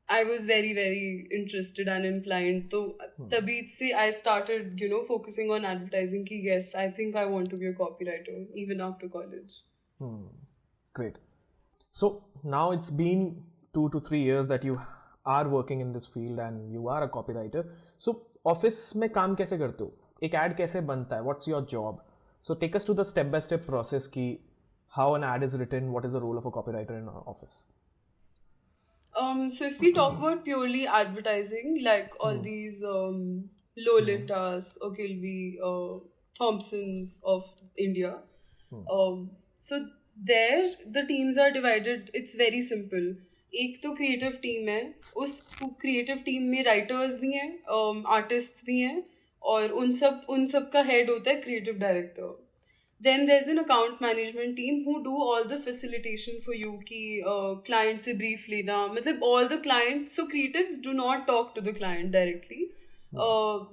Speaker 1: I was very, very interested and inclined. So, tabhi se I started, focusing on advertising. Ki yes, I think I want to be a copywriter even after college.
Speaker 2: Great. So now it's been 2 to 3 years that you are working in this field and you are a copywriter. So office में काम कैसे करते हो? एक ad कैसे बनता है? What's your job? So take us to the step-by-step process ki how an ad is written, what is the role of a copywriter in our office?
Speaker 1: So if we talk about purely advertising, like all these Lolintas, Ogilvy, Thompsons of India, so there the teams are divided. It's very simple. एक तो creative team है, उस creative team में writers भी हैं, artists भी हैं, और उन सब का head होता है creative director. Then there's an account management team who do all the facilitation for you कि client से brief लेना, all the clients. So creatives do not talk to the client directly.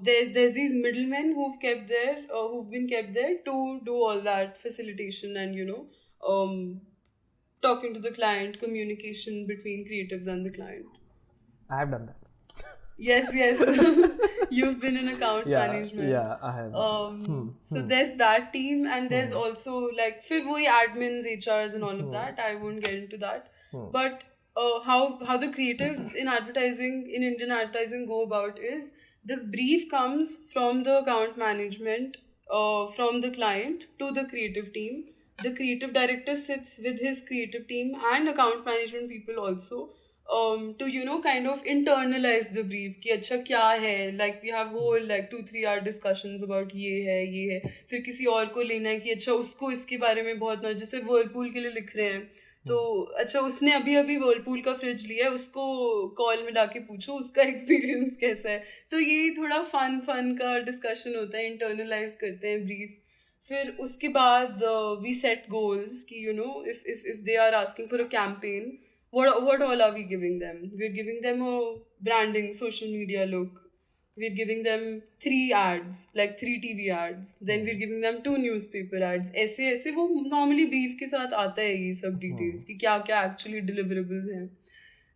Speaker 1: There's these middlemen who've been kept there to do all that facilitation and talking to the client, communication between creatives and the client.
Speaker 2: I have done that.
Speaker 1: Yes. You've been in account management.
Speaker 2: Yeah, I have.
Speaker 1: So there's that team, and there's also फिर वही admins, HRs and all of that. I won't get into that. But how the creatives in Indian advertising go about is the brief comes from the account management, from the client to the creative team. The creative director sits with his creative team and account management people also. To kind of internalize the brief कि अच्छा क्या है, we have whole 2-3 hour discussions about ये है फिर किसी और को लेना है कि अच्छा उसको इसके बारे में बहुत ना, जैसे वर्लपूल के लिए लिख रहे हैं तो अच्छा उसने अभी वर्लपूल का फ्रिज लिया है, उसको कॉल में डाके पूछो उसका एक्सपीरियंस कैसा है. तो ये थोड़ा फन का डिस्कशन होता है, इंटरनलाइज करते हैं ब्रीफ. फिर उसके बाद वी सेट गोल्स कि if they are asking for a campaign, what all are we giving them? We're giving them a branding, social media look. We're giving them 3 ads, 3 TV ads. Then we're giving them 2 newspaper ads. ऐसे वो normally brief के साथ आता है ये सब details कि क्या actually deliverables हैं.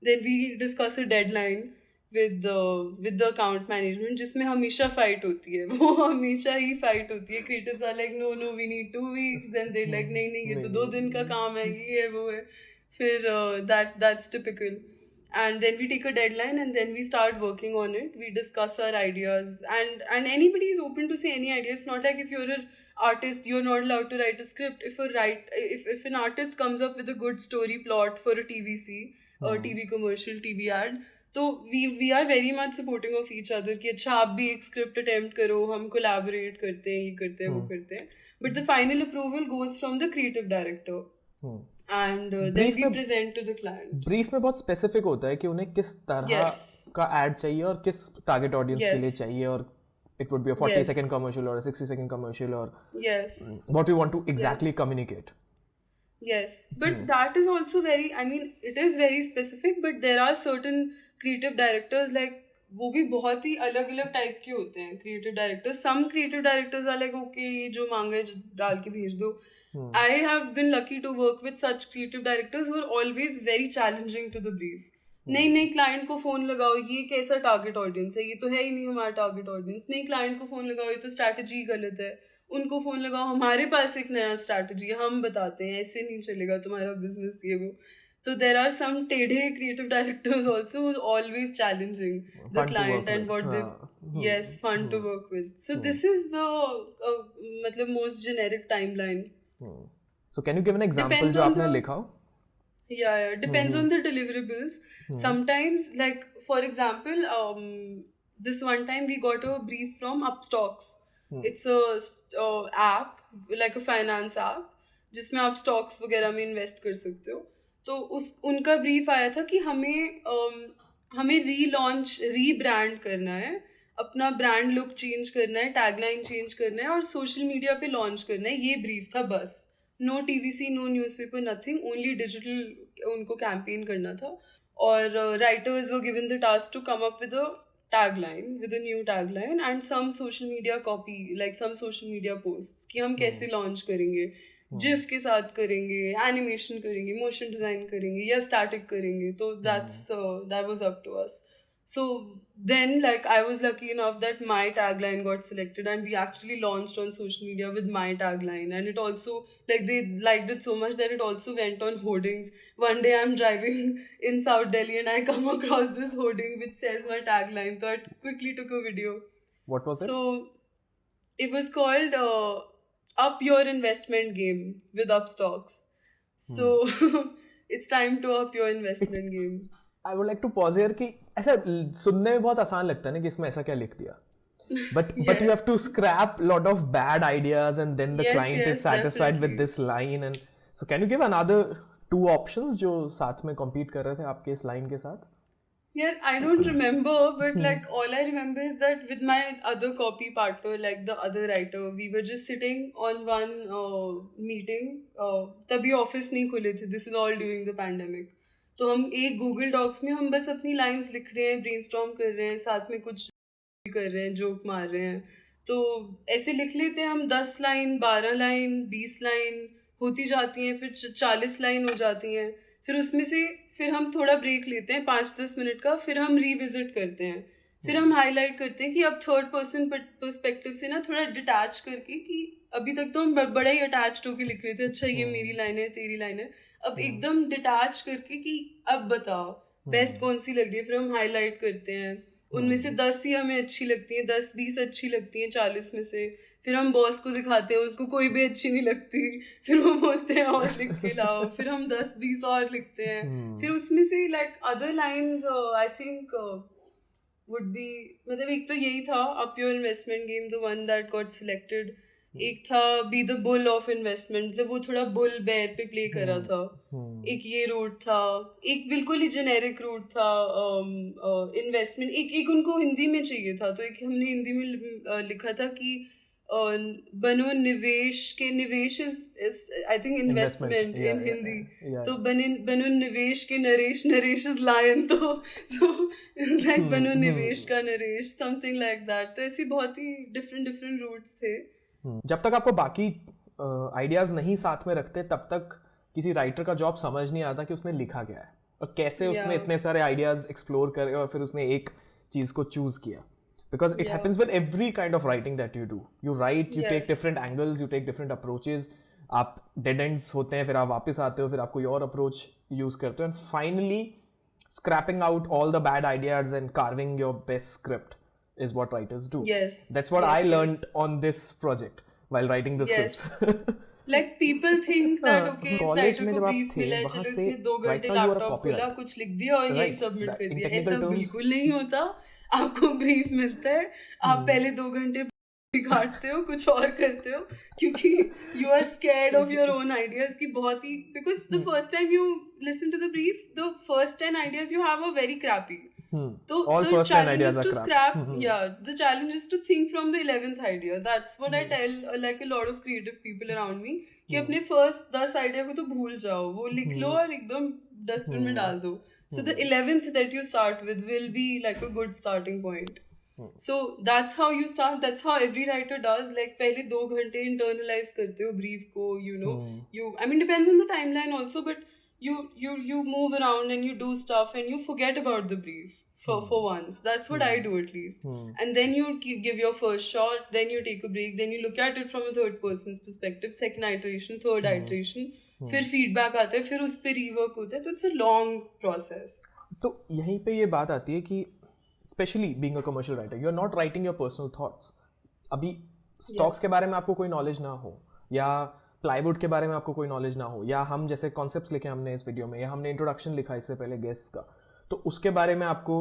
Speaker 1: Then we discuss a deadline with the account management, जिसमें हमेशा fight होती है. वो हमेशा ही fight होती है. Creatives are like no we need 2 weeks. Then they're like नहीं ये तो 2 दिन का काम है, ये है वो है. फिर that's typical. and then we take a deadline and then we start working on it. We discuss our ideas, and anybody is open to see any idea. It's not like if you're an artist you're not allowed to write a script. If an artist comes up with a good story plot for a TVC or TV commercial, TV ad, तो we are very much supporting of each other कि अच्छा आप भी एक script attempt करो, हम collaborate करते हैं, ये करते हैं, वो करते हैं. But the final approval goes from the creative director. And then we present to the client.
Speaker 2: Brief में बहुत स्पेसिफिक होता है कि उन्हें किस तरह का एड चाहिए और किस टारगेट ऑडियंस के लिए चाहिए, और it would be a 40-second commercial or a 60-second commercial, or what we want to exactly communicate.
Speaker 1: Yes, but that is also very, I mean, it is very specific, but there are certain creative directors, like, वो भी बहुत ही अलग अलग type के होते हैं creative directors. Some creative directors are like, okay, जो मांगे डाल के भेज दो. I have been lucky to work with such creative directors who are always very challenging to the brief. नहीं क्लाइंट को फोन लगाओ, ये कैसा टारगेट ऑडियंस है, ये तो है ही नहीं हमारा टारगेट ऑडियंस. नहीं, क्लाइंट को फोन लगाओ, ये तो स्ट्रैटेजी गलत है. उनको फोन लगाओ, हमारे पास एक नया स्ट्रैटेजी है, हम बताते हैं, ऐसे नहीं चलेगा तुम्हारा बिजनेस, ये वो. So there are some टेढ़े creative directors also who are always challenging the client and what they fun to work with. So this is the मतलब most generic timeline.
Speaker 2: So can you give an example जो आपने लिखा हो?
Speaker 1: Yeah, depends on the deliverables. Sometimes, like for example, this one time we got a brief from Upstox. It's a app, like a finance app, जिसमें आप stocks वगैरह में invest कर सकते हो. तो उनका brief आया था कि हमें रीब्रांड करना है, अपना ब्रांड लुक चेंज करना है, टैगलाइन चेंज करना है और सोशल मीडिया पे लॉन्च करना है. ये ब्रीफ था बस. No TVC, no newspaper, nothing, only digital उनको कैंपेन करना था. और writers were given the task to come up with a tagline, with a new tagline and some social media copy, like some social media posts कि हम कैसे launch करेंगे, GIF के साथ करेंगे, एनिमेशन करेंगे, मोशन डिज़ाइन करेंगे या स्टैटिक करेंगे. तो that was up to us. So then, like, I was lucky enough that my tagline got selected and we actually launched on social media with my tagline, and it also, like, they liked it so much that it also went on hoardings. One day I'm driving in South Delhi and I come across this hoarding which says my tagline, so I quickly took a video.
Speaker 2: What was it?
Speaker 1: So it was called Up Your Investment Game with Upstox. So it's time to up your investment game.
Speaker 2: I would like to pause here कि ऐसा सुनने में बहुत आसान लगता है ना कि इसमें ऐसा क्या लिख दिया, but you have to scrap lot of bad ideas and then the client is satisfied with this line. And so can you give another 2 options जो साथ में compete कर रहे थे आपके इस line के साथ?
Speaker 1: Yeah, I don't remember, but like all I remember is that with my other copy partner, like the other writer, we were just sitting on one meeting. तभी office नहीं खुले थे. This is all during the pandemic. तो हम एक Google docs में हम बस अपनी लाइंस लिख रहे हैं, ब्रेनस्टॉर्म कर रहे हैं, साथ में कुछ कर रहे हैं, जोक मार रहे हैं. तो ऐसे लिख लेते हैं हम 10 लाइन, 12 लाइन, 20 लाइन होती जाती हैं, फिर 40 लाइन हो जाती हैं. फिर उसमें से फिर हम थोड़ा ब्रेक लेते हैं 5-10 मिनट का, फिर हम रिविजिट करते हैं, फिर हम हाईलाइट करते हैं कि अब थर्ड पर्सन पर्सपेक्टिव से ना थोड़ा डिटैच करके, कि अभी तक तो हम बड़ा ही अटैच्ड होकर लिख रहे थे, अच्छा ये मेरी लाइन है, तेरी लाइन है, अब एकदम डिटैच करके कि अब बताओ बेस्ट कौन सी लग रही है. फिर हम हाईलाइट करते हैं, उनमें से 10 ही हमें अच्छी लगती हैं, 10-20 अच्छी लगती हैं 40 में से. फिर हम बॉस को दिखाते हैं, उनको कोई भी अच्छी नहीं लगती, फिर वो बोलते हैं और लिख के लाओ. फिर हम 10-20 और लिखते हैं. फिर उसमें से like other lines I think would be, मतलब एक तो यही था up your investment game, the one that got selected. एक था be the bull of investment, मतलब वो थोड़ा बुल बेयर पे प्ले करा था. एक ये रूट था, एक बिल्कुल ही जेनेरिक रूट था इन्वेस्टमेंट. एक उनको हिंदी में चाहिए था, तो एक हमने हिंदी में लिखा था कि बनो निवेश के, निवेश इज आई थिंक इन्वेस्टमेंट इन हिंदी. तो बनो निवेश के नरेश, नरेश इज लायन, तो सो लाइक बनो निवेश का नरेश, समथिंग लाइक दैट. तो ऐसी बहुत ही डिफरेंट रूट्स थे.
Speaker 2: जब तक आपको बाकी आइडियाज नहीं साथ में रखते तब तक किसी राइटर का जॉब समझ नहीं आता कि उसने लिखा क्या है और कैसे उसने इतने सारे आइडियाज एक्सप्लोर करे और फिर उसने एक चीज को चूज किया. Because it happens with every kind of writing that you do. You write, you take different angles, you take different approaches, आप डेड एंड्स होते हैं, फिर आप वापस आते हो, फिर आप कोई और अप्रोच यूज करते हो, and finally scrapping out all the bad ideas and carving your best script is what writers do.
Speaker 1: Yes.
Speaker 2: That's what
Speaker 1: Yes,
Speaker 2: I learned
Speaker 1: yes.
Speaker 2: on this project while writing the
Speaker 1: Yes.
Speaker 2: scripts.
Speaker 1: Like people think that okay, इस
Speaker 2: college
Speaker 1: writer
Speaker 2: में
Speaker 1: को
Speaker 2: जब आप
Speaker 1: brief
Speaker 2: थे
Speaker 1: मिला है,
Speaker 2: वहाँ
Speaker 1: चलो
Speaker 2: से
Speaker 1: इसने 2 घंटे
Speaker 2: right now you are a
Speaker 1: laptop खोला,
Speaker 2: copywriter.
Speaker 1: कुछ लिख दिया और यही
Speaker 2: Right.
Speaker 1: सबमिट
Speaker 2: That
Speaker 1: कर
Speaker 2: in
Speaker 1: दिया.
Speaker 2: technical
Speaker 1: ऐसा
Speaker 2: terms-
Speaker 1: बिल्कुल नहीं होता. आपको ब्रीफ मिलता है, आप पहले 2 घंटे काटते हो, कुछ और करते हो, क्योंकि you are scared of your own ideas कि बहुत ही, because the first time you listen to the brief, the first 10 ideas you have are very crappy. So
Speaker 2: All
Speaker 1: the
Speaker 2: first 10
Speaker 1: challenge
Speaker 2: ideas
Speaker 1: is
Speaker 2: are
Speaker 1: to
Speaker 2: crap.
Speaker 1: scrap. Yeah, the challenge is to think from the 11th idea. That's what I tell like a lot of creative people around me कि अपने first 10 idea को तो भूल जाओ, वो लिख लो और एकदम डस्टबिन में डाल दो. So the 11th that you start with will be like a good starting point. So that's how you start. That's how every writer does. Like पहले 2 घंटे internalize करते हो brief को, you know. I mean depends on the timeline also, but you move around and you do stuff and you forget about the brief for once. That's what I do at least. And then you give your first shot, then you take a break, then you look at it from a third person's perspective, second iteration, third iteration, फिर feedback आता है, फिर उस पे rework होता है. So it's a long process.
Speaker 2: तो यहीं पे ये बात आती है कि especially being a commercial writer, you are not writing your personal thoughts. अभी stocks के बारे में आपको कोई knowledge ना हो, या प्लाईवुड के बारे में आपको कोई नॉलेज ना हो, या हम जैसे कॉन्सेप्ट्स लिखे हमने इस वीडियो में, या हमने इंट्रोडक्शन लिखा इससे पहले गेस्ट का, तो उसके बारे में आपको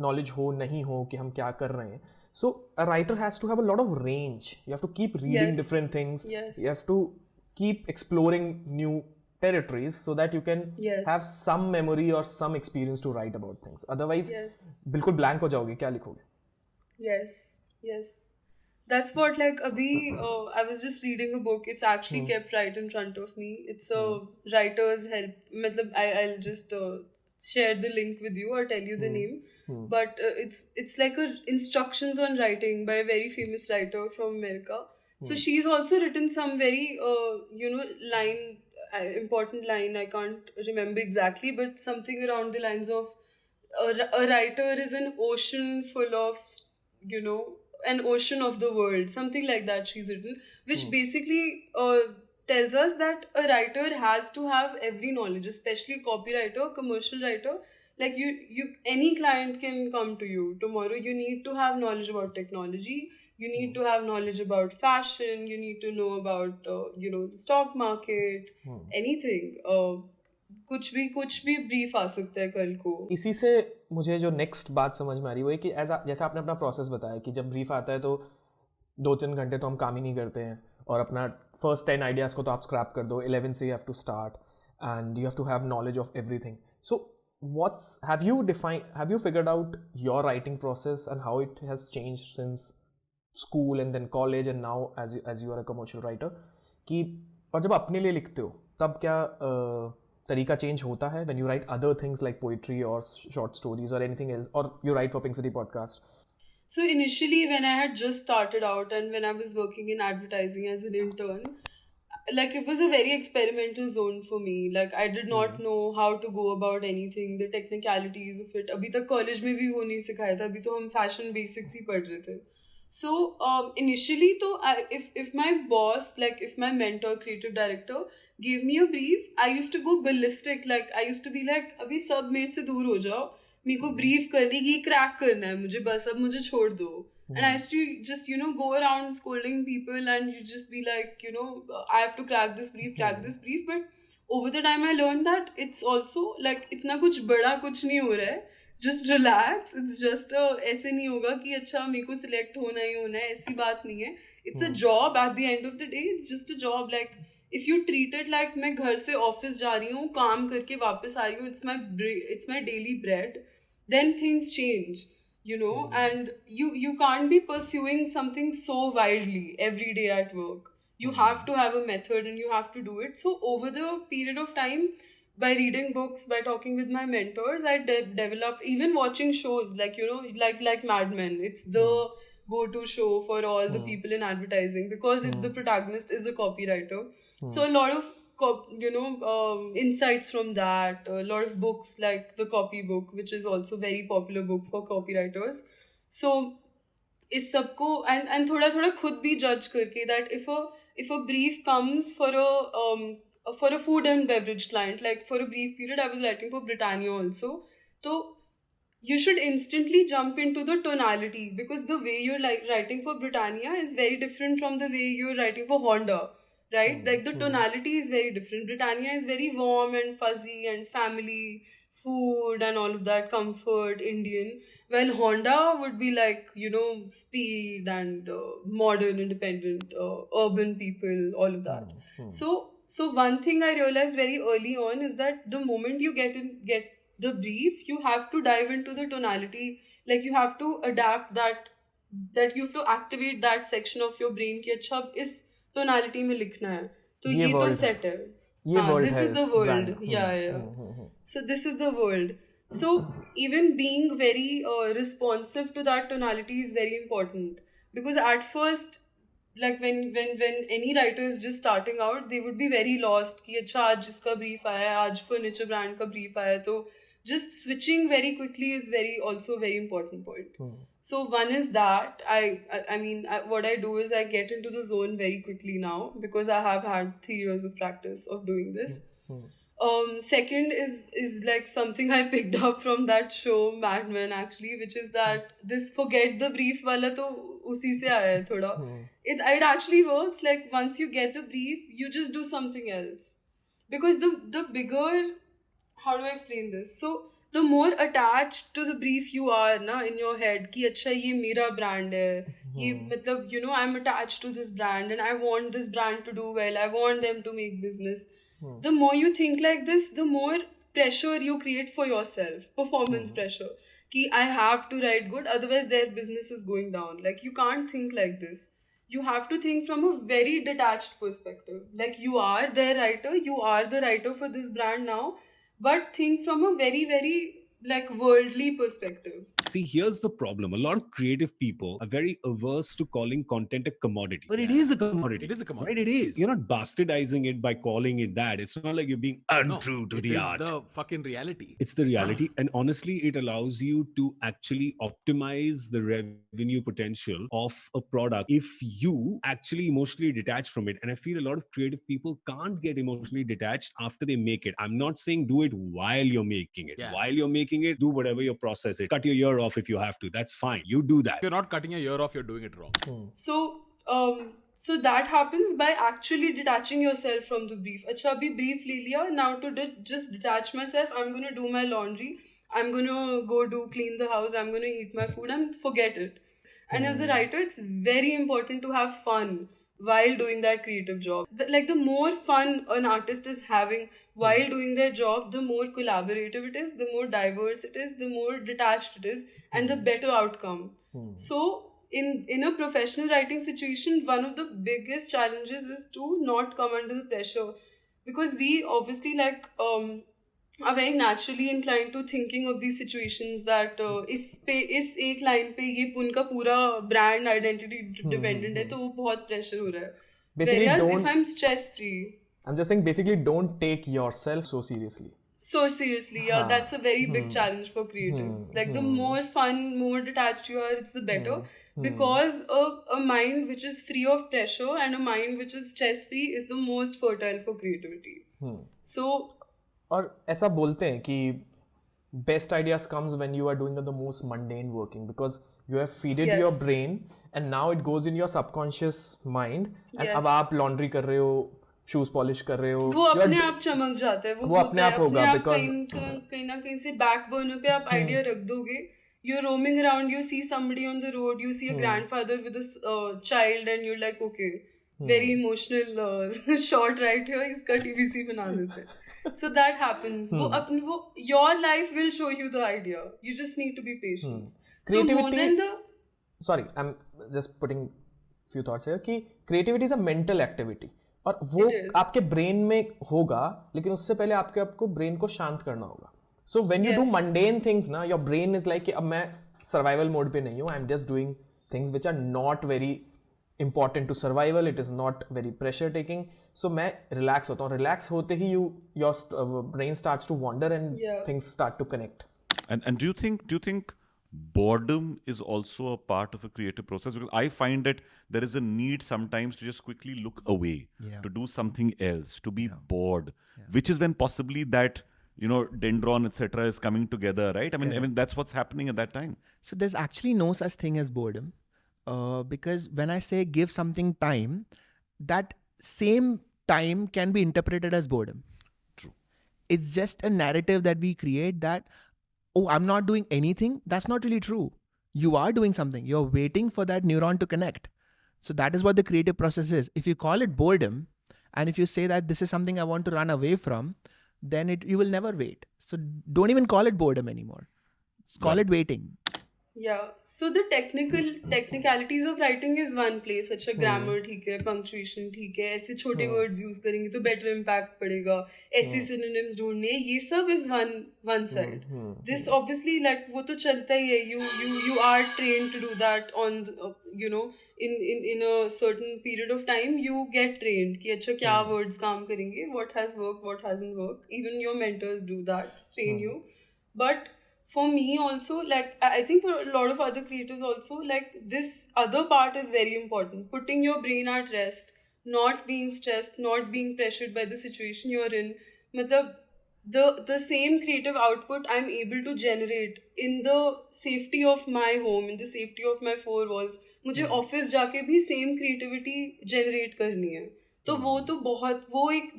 Speaker 2: नॉलेज हो नहीं हो कि हम क्या कर रहे हैं. So a writer has to have a lot of range. You have to keep reading different things. You have to keep exploring new territories so that you can have some memory or some experience to write about things. Otherwise बिल्कुल blank हो जाओगे, क्या लिखोगे?
Speaker 1: Yes. That's what, like, abhi, I was just reading a book. It's actually kept right in front of me. It's a writer's help. Matlab, I'll just share the link with you or tell you the name. But it's like a instructions on writing by a very famous writer from America. So she's also written some very, important line. I can't remember exactly, but something around the lines of a writer is an ocean full of, an ocean of the world, something like that she's written, which basically tells us that a writer has to have every knowledge, especially a copywriter, a commercial writer. Like you any client can come to you tomorrow. You need to have knowledge about technology, you need to have knowledge about fashion, you need to know about the stock market, anything. कुछ भी brief आ सकता है कल को.
Speaker 2: इसी से मुझे जो नेक्स्ट बात समझ में आ रही है वो है कि जैसा आपने अपना प्रोसेस बताया कि जब ब्रीफ आता है तो 2-3 घंटे तो हम काम ही नहीं करते हैं, और अपना फर्स्ट 10 आइडियाज़ को तो आप स्क्रैप कर दो. 11 से you have to start and you have to have knowledge of everything. So have you figured out your writing process and how it has changed since school and then college and now as you are a commercial writer? कि और जब अपने लिए लिखते हो तब क्या तरीका चेंज होता है when you write other things like poetry or short stories or anything else, or you write for Pinkcity podcast?
Speaker 1: So initially when I had just started out and when I was working in advertising as an intern, like it was a very experimental zone for me. Like I did not know how to go about anything, the technicalities of it. अभी तक college में भी वो नहीं सिखाया था, अभी तो हम फैशन बेसिक्स ही पढ़ रहे थे. So initially तो if my boss, like if my mentor, creative director gave me a brief, I used to go ballistic. Like I used to be like अभी सब मेरे से दूर हो जाओ, मेरे को ब्रीफ करने की क्रैक करना है मुझे, बस अब मुझे छोड़ दो. And I used to just, go around scolding people and you just be like, I have to crack this brief. But over the time I learned that it's also like, इतना कुछ बड़ा कुछ नहीं हो रहा है. Just relax. It's just ऐसे नहीं होगा कि अच्छा मेरे को select होना ही होना है, ऐसी बात नहीं है. It's a job at the end of the day. It's just a job. Like, if you treat it like मैं घर से office जा रही हूँ, काम करके वापस आ रही हूँ, it's my daily bread, then things change. And you can't be pursuing something so wildly every day at work. You have to have a method and you have to do it. So over the period of time, by reading books, by talking with my mentors, I developed, even watching shows like, like Mad Men. It's the go-to show for all the people in advertising because the protagonist is a copywriter. So a lot of insights from that, a lot of books like the Copy Book, which is also a very popular book for copywriters. So इस सबको and थोड़ा खुद भी judge करके that if a brief comes for a food and beverage client, like for a brief period I was writing for Britannia also. So you should instantly jump into the tonality, because the way you're like writing for Britannia is very different from the way you're writing for Honda, right? Like the tonality is very different. Britannia is very warm and fuzzy and family, food and all of that, comfort, Indian. While Honda would be like, speed and modern, independent, urban people, all of that. So one thing I realized very early on is that the moment you get the brief, you have to dive into the tonality. Like you have to adapt that you have to activate that section of your brain कि अच्छा अब इस tonality में लिखना है, तो
Speaker 2: ये
Speaker 1: ये तो
Speaker 2: world
Speaker 1: set है.
Speaker 2: ये world
Speaker 1: This
Speaker 2: है
Speaker 1: is the
Speaker 2: इस
Speaker 1: world.
Speaker 2: brand.
Speaker 1: Yeah. So this is the world. So even being very responsive to that tonality is very important, because at first, like when any writer is just starting out, they would be very lost कि अच्छा आज जिसका brief आया है, आज furniture brand का brief आया है, तो just switching very quickly is also a very important point. So one is that what I do is I get into the zone very quickly now, because I have had 3 years of practice of doing this. Second is like something I picked up from that show Mad Men actually, which is that this forget the brief wala to usi se aaya hai thoda. It actually works. Like once you get the brief, you just do something else, because the bigger, how do I explain this? So the more attached to the brief you are na in your head कि अच्छा ये मेरा brand है, ये मतलब I'm attached to this brand and I want this brand to do well, I want them to make business. The more you think like this, the more pressure you create for yourself, performance pressure कि I have to write good, otherwise their business is going down. Like you can't think like this. You have to think from a very detached perspective. Like you are their writer, you are the writer for this brand now, but think from a very, very like worldly perspective.
Speaker 9: See, here's the problem. A lot of creative people are very averse to calling content a commodity. But it is a commodity.
Speaker 10: It is a commodity.
Speaker 9: Right? It is. You're not bastardizing it by calling it that. It's not like you're being untrue to the art.
Speaker 10: It is the fucking reality.
Speaker 9: It's the reality. And honestly, it allows you to actually optimize the revenue potential of a product if you actually emotionally detach from it. And I feel a lot of creative people can't get emotionally detached after they make it. I'm not saying do it while you're making it.
Speaker 10: Yeah.
Speaker 9: While you're making it, do whatever your process is. Cut your ear off if you have to. That's fine. You do that.
Speaker 10: If you're not cutting your ear off, you're doing it wrong.
Speaker 1: So that happens by actually detaching yourself from the brief. अच्छा अभी brief ले लिया, now to just detach myself, I'm gonna do my laundry, I'm gonna go clean the house, I'm gonna eat my food and forget it. And as a writer, it's very important to have fun while doing that creative job. The more fun an artist is having while doing their job, the more collaborative it is, the more diverse it is, the more detached it is, and the better outcome. So in a professional writing situation, one of the biggest challenges is to not come under the pressure, because we obviously are very naturally inclined to thinking of these situations that इस एक line पे ये उनका पूरा brand identity dependent है, तो वो बहुत pressure हो रहा है. Whereas if I'm stress free,
Speaker 2: I'm just saying basically don't take yourself so seriously.
Speaker 1: So seriously, yeah, that's a very big challenge for creatives. Like the more fun, more detached you are, it's the better. Because a mind which is free of pressure and a mind which is stress free is the most fertile for creativity. So
Speaker 2: और ऐसा बोलते हैं कि best ideas comes when you are doing the most mundane working, because you have fed it your brain and now it goes in your subconscious mind and अब आप laundry कर रहे हो, shoes polish कर रहे हो,
Speaker 1: वो अपने आप चमक जाता है, वो
Speaker 2: अपने आप होगा, because
Speaker 1: कहीं ना कहीं से back burner पे आप idea रख दोगे. You're roaming around, you see somebody on the road, you see a grandfather with a child and you're like, okay, very emotional shot right here, इसका TVC बना देते हैं. So that happens. Your life will show you the idea. You just need to be patient. So more than the...
Speaker 2: Sorry, I'm just putting few thoughts here कि creativity is a mental activity. और वो आपके brain में होगा, लेकिन उससे पहले आपको brain को शांत करना होगा. So when you do mundane things ना, your brain is like कि अब मैं survival mode पे नहीं हूँ, I'm just doing things which are not very important to survival, it is not very pressure taking. So मैं relax होता हूँ. Relax होते ही your brain starts to wander and things start to connect.
Speaker 11: And do you think boredom is also a part of a creative process? Because I find that there is a need sometimes to just quickly look away, to do something else, to be bored, which is when possibly that dendron, etc., is coming together, right? I mean, that's what's happening at that time.
Speaker 12: So there's actually no such thing as boredom, because when I say give something time, that same time can be interpreted as boredom.
Speaker 11: True.
Speaker 12: It's just a narrative that we create that, oh, I'm not doing anything. That's not really true. You are doing something. You're waiting for that neuron to connect. So that is what the creative process is. If you call it boredom, and if you say that this is something I want to run away from, then you will never wait. So don't even call it boredom anymore. Call it waiting.
Speaker 1: Yeah. So the technicalities of writing is one place. अच्छा grammar ठीक है, punctuation ठीक है, ऐसे छोटे words use करेंगे तो better impact पड़ेगा. ऐसे synonyms ढूंढने, ये सब is one side. This obviously like वो तो चलता ही है. You are trained to do that on in a certain period of time. You get trained कि अच्छा क्या words काम करेंगे, what has worked, what hasn't worked. Even your mentors do that, train you. But for me also, like I think for a lot of other creators also, like this other part is very important. Putting your brain at rest, not being stressed, not being pressured by the situation you're in. Matlab, the same creative output I'm able to generate in the safety of my home, in the safety of my four walls. मुझे office जाके भी same creativity generate करनी है. तो वो तो बहुत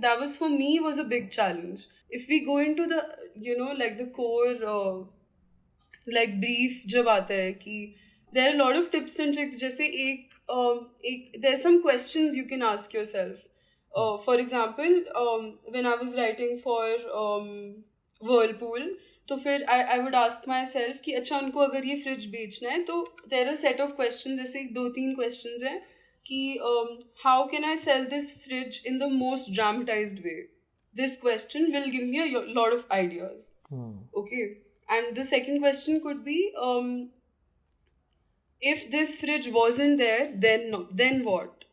Speaker 1: that was for me was a big challenge. If we go into the like the core like brief जब आता है कि there are a lot of tips and tricks. जैसे there are some questions you can ask yourself. For example, when I was writing for Whirlpool, तो फिर I would ask myself कि अच्छा उनको अगर ये फ्रिज बेचना है तो there are a set of questions. जैसे 2-3 questions हैं कि how can I sell this fridge in the most dramatized way? This question will give me a lot of ideas. Okay. And the second question could be, if this fridge wasn't there, then what?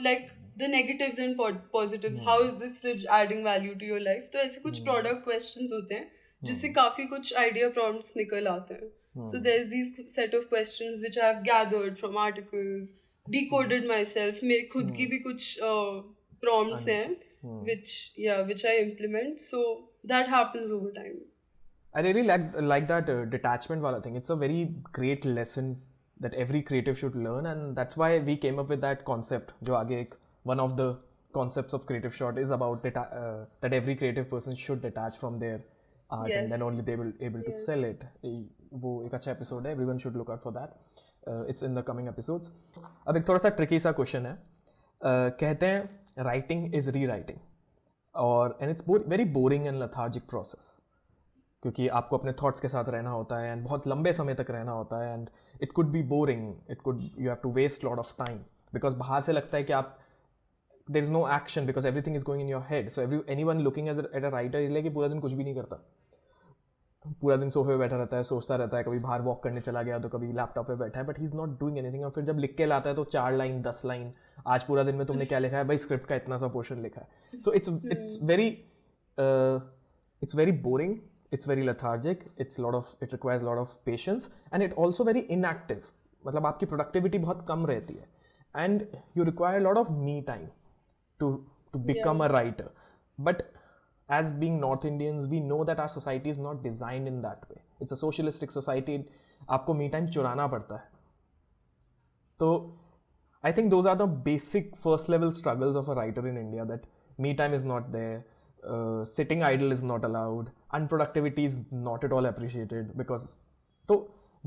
Speaker 1: Like the negatives and positives. How is this fridge adding value to your life? तो ऐसे कुछ product questions होते हैं जिससे काफी कुछ idea prompts निकल आते हैं. So there's these set of questions which I have gathered from articles, decoded myself. मेरे खुद की भी कुछ prompts हैं which I implement. So that happens over time.
Speaker 2: I really like that detachment wala thing. It's a very great lesson that every creative should learn, and that's why we came up with that concept. जो आगे one of the concepts of creative short is about that every creative person should detach from their art, and then only they will able to sell it. वो एक अच्छा episode है. Everyone should look out for that. It's in the coming episodes. अब एक थोड़ा सा tricky सा question है. कहते हैं writing is rewriting, and it's very boring and lethargic process. क्योंकि आपको अपने थॉट्स के साथ रहना होता है एंड बहुत लंबे समय तक रहना होता है and it could be boring, you have to waste lot of time because बाहर से लगता है कि आप there is no action because everything is going in your head. So anyone looking at a writer इसलिए कि पूरा दिन कुछ भी नहीं करता, पूरा दिन सोफे पे बैठा रहता है, सोचता रहता है, कभी बाहर वॉक करने चला गया तो कभी लैपटॉप पे बैठा है, but he is not doing anything. और फिर जब लिख के लाता है तो 4 लाइन 10 लाइन, आज पूरा दिन में तुमने क्या लिखा है भाई, स्क्रिप्ट का इतना सा पोर्शन लिखा है. So it's very boring. It's very lethargic. It requires a lot of patience, and it also very inactive. मतलब आपकी productivity बहुत कम रहती है, and you require a lot of me time to become a writer. But as being North Indians, we know that our society is not designed in that way. It's a socialistic society. आपको me time चुराना पड़ता है. तो I think those are the basic first level struggles of a writer in India. That me time is not there. Sitting idle is not allowed, unproductivity is not at all appreciated. Because so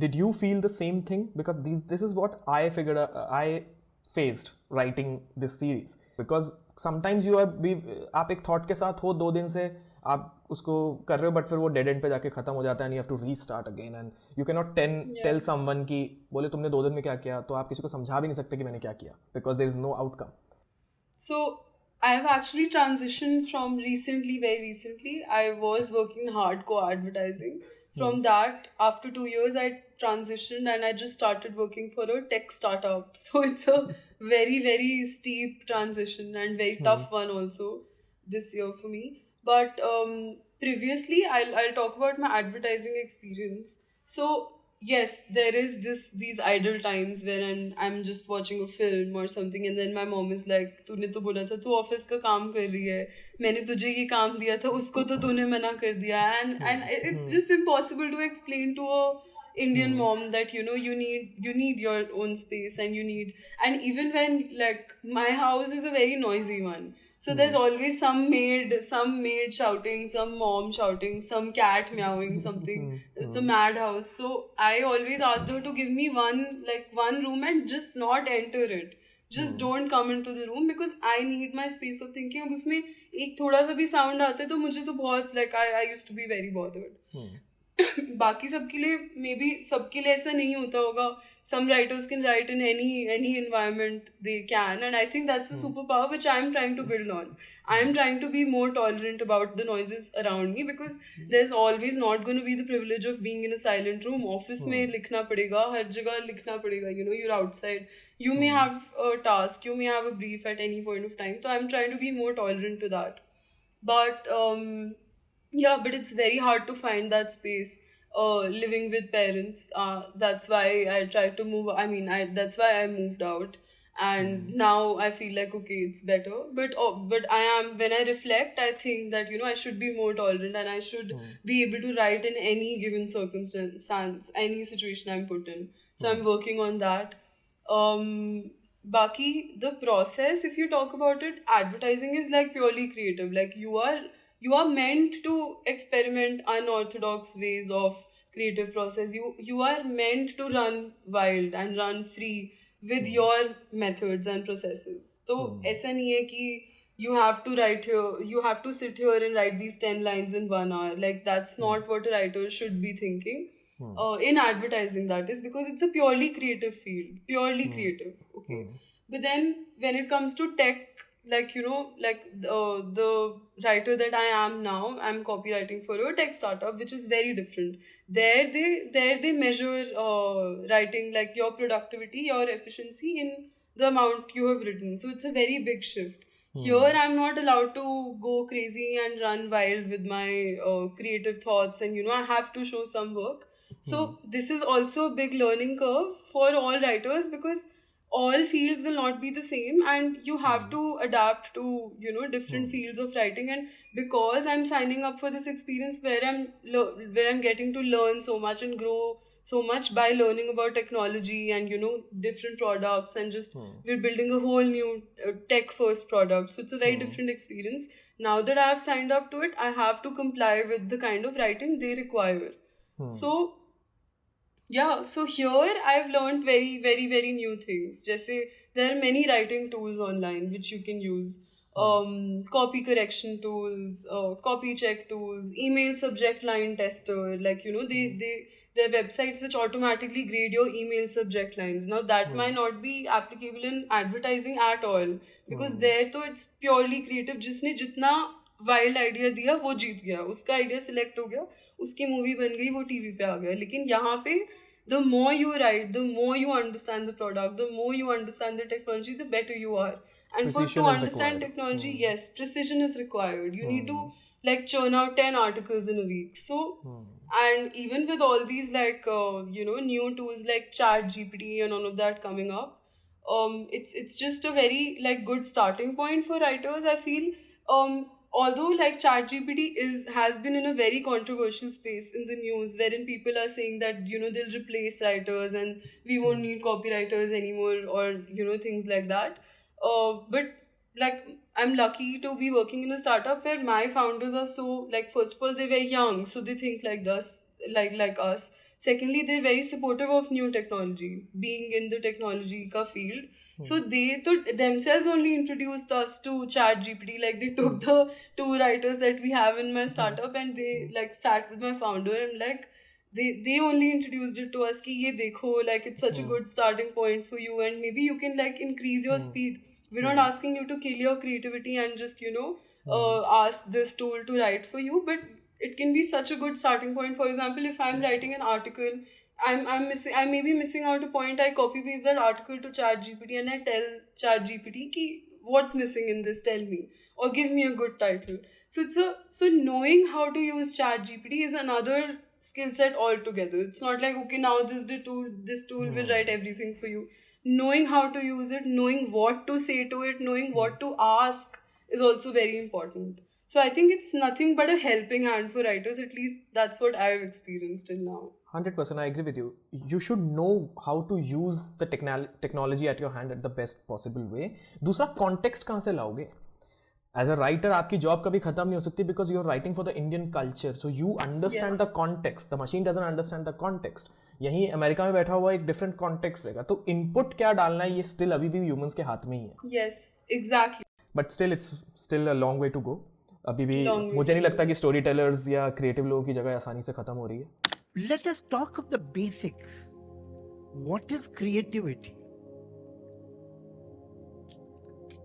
Speaker 2: did you feel the same thing? Because this is what I figured I faced writing this series. Because sometimes आप एक thought के साथ हो 2 दिन से आप उसको कर रहे हो, बट फिर वो डेड एंड पे जाके खत्म हो जाता है and you have to restart again, and you cannot tell someone कि बोले तुमने 2 दिन में क्या किया, तो आप किसी को समझा भी नहीं सकते कि मैंने क्या किया, because there is no outcome.
Speaker 1: So I have actually transitioned from very recently. I was working in hardcore advertising. From that, after 2 years, I transitioned and I just started working for a tech startup. So it's a very, very steep transition and very tough one also this year for me. But previously, I'll talk about my advertising experience. So yes, there is these idle times where I'm just watching a film or something, and then my mom is like, तूने तो बोला था तू office का काम कर रही है, मैंने तुझे ये काम दिया था, उसको तो तूने मना कर दिया, and it's just impossible to explain to a Indian mom that you need your own space, and and even when, like, my house is a very noisy one. So there's always some maid shouting, some mom shouting, some cat meowing, something. It's a madhouse. So I always asked her to give me one room and just not enter it. Just don't come into the room because I need my space of thinking. अब उसमें एक थोड़ा सा भी sound आता है तो मुझे तो बहुत I used to be very bothered. बाकी सबके लिए मे बी सबके लिए ऐसा नहीं होता होगा. Some writers can write in any environment they can, and I think that's a superpower which I'm trying to build on. I'm trying to be more tolerant about the noises around me because there's always not going to be the privilege of being in a silent room. Office में लिखना पड़ेगा, हर जगह लिखना पड़ेगा. You're outside. You may have a task, you may have a brief at any point of time. So I'm trying to be more tolerant to that. But yeah, but it's very hard to find that space living with parents. That's why I tried to move. That's why I moved out. And now I feel like, okay, it's better. But when I reflect, I think that, I should be more tolerant and I should be able to write in any given circumstance, any situation I'm put in. So I'm working on that. Baki, the process, if you talk about it, advertising is like purely creative. Like you are meant to experiment unorthodox ways of creative process. You are meant to run wild and run free with your methods and processes. So ऐसा नहीं है कि you have to write here, you have to sit here and write these 10 lines in 1 hour. Like that's not what a writer should be thinking. In advertising, that is, because it's a purely creative field, purely creative. Okay. But then when it comes to tech, the writer that I am now, I'm copywriting for a tech startup, which is very different. There they measure writing, like your productivity, your efficiency in the amount you have written. So it's a very big shift. Here I'm not allowed to go crazy and run wild with my creative thoughts, and I have to show some work. So this is also a big learning curve for all writers because all fields will not be the same, and you have to adapt to different fields of writing. And because I'm signing up for this experience where I'm getting to learn so much and grow so much by learning about technology and different products, and just we're building a whole new tech first product, so it's a very different experience. Now that I have signed up to it, I have to comply with the kind of writing they require. So yeah, so here I've learned very, very, very new things. Jaise, there are many writing tools online which you can use. Copy correction tools, copy check tools, email subject line tester. There are websites which automatically grade your email subject lines. Now that might not be applicable in advertising at all because there तो it's purely creative. जिसने जितना wild idea दिया वो जीत गया, उसका idea select हो गया, उसकी movie बन गई, वो TV पे आ गया. लेकिन यहाँ पे the more you write, the more you understand the product, the more you understand the technology, the better you are. And to understand technology, yes, precision is required. You need to churn out 10 articles in a week. So, and even with all these new tools like ChatGPT and all of that coming up, it's just a very good starting point for writers, I feel. Although ChatGPT has been in a very controversial space in the news, wherein people are saying that they'll replace writers and we won't need copywriters anymore, or things like that. But I'm lucky to be working in a startup where my founders are so first of all they're very young, so they think like us, like us. Secondly, they're very supportive of new technology, being in the technology ka field. So they themselves only introduced us to ChatGPT. They took the 2 writers that we have in my startup and they sat with my founder and they only introduced it to us ki ye dekho, it's such a good starting point for you, and maybe you can increase your speed. We're not asking you to kill your creativity and just ask this tool to write for you, but it can be such a good starting point. For example, if I'm writing an article, I may be missing out a point. I copy paste that article to ChatGPT and I tell ChatGPT ki what's missing in this, tell me, or give me a good title. So knowing how to use ChatGPT is another skill set altogether. It's not like, okay, now this tool will write everything for you. Knowing how to use it, knowing what to say to it, knowing what to ask is also very important. So I think it's nothing but a helping hand for writers. At least that's what I've experienced till now.
Speaker 2: 100% I agree with you. You should know how to use the technology at your hand at the best possible way. दूसरा context कहाँ से लाओगे? As a writer, आपकी job कभी खत्म नहीं हो सकती because you're writing for the Indian culture. So you understand the context. The machine doesn't understand the context. यहीं अमेरिका में बैठा हुआ एक different context रहेगा. तो input क्या डालना है ये still अभी भी humans के हाथ में ही है.
Speaker 1: Yes, exactly.
Speaker 2: But still it's still a long way to go. अभी भी मुझे नहीं लगता कि स्टोरी टेलर्स या क्रिएटिव लोगों की जगह आसानी से खत्म हो रही है.
Speaker 13: Let us talk of the basics. What is creativity?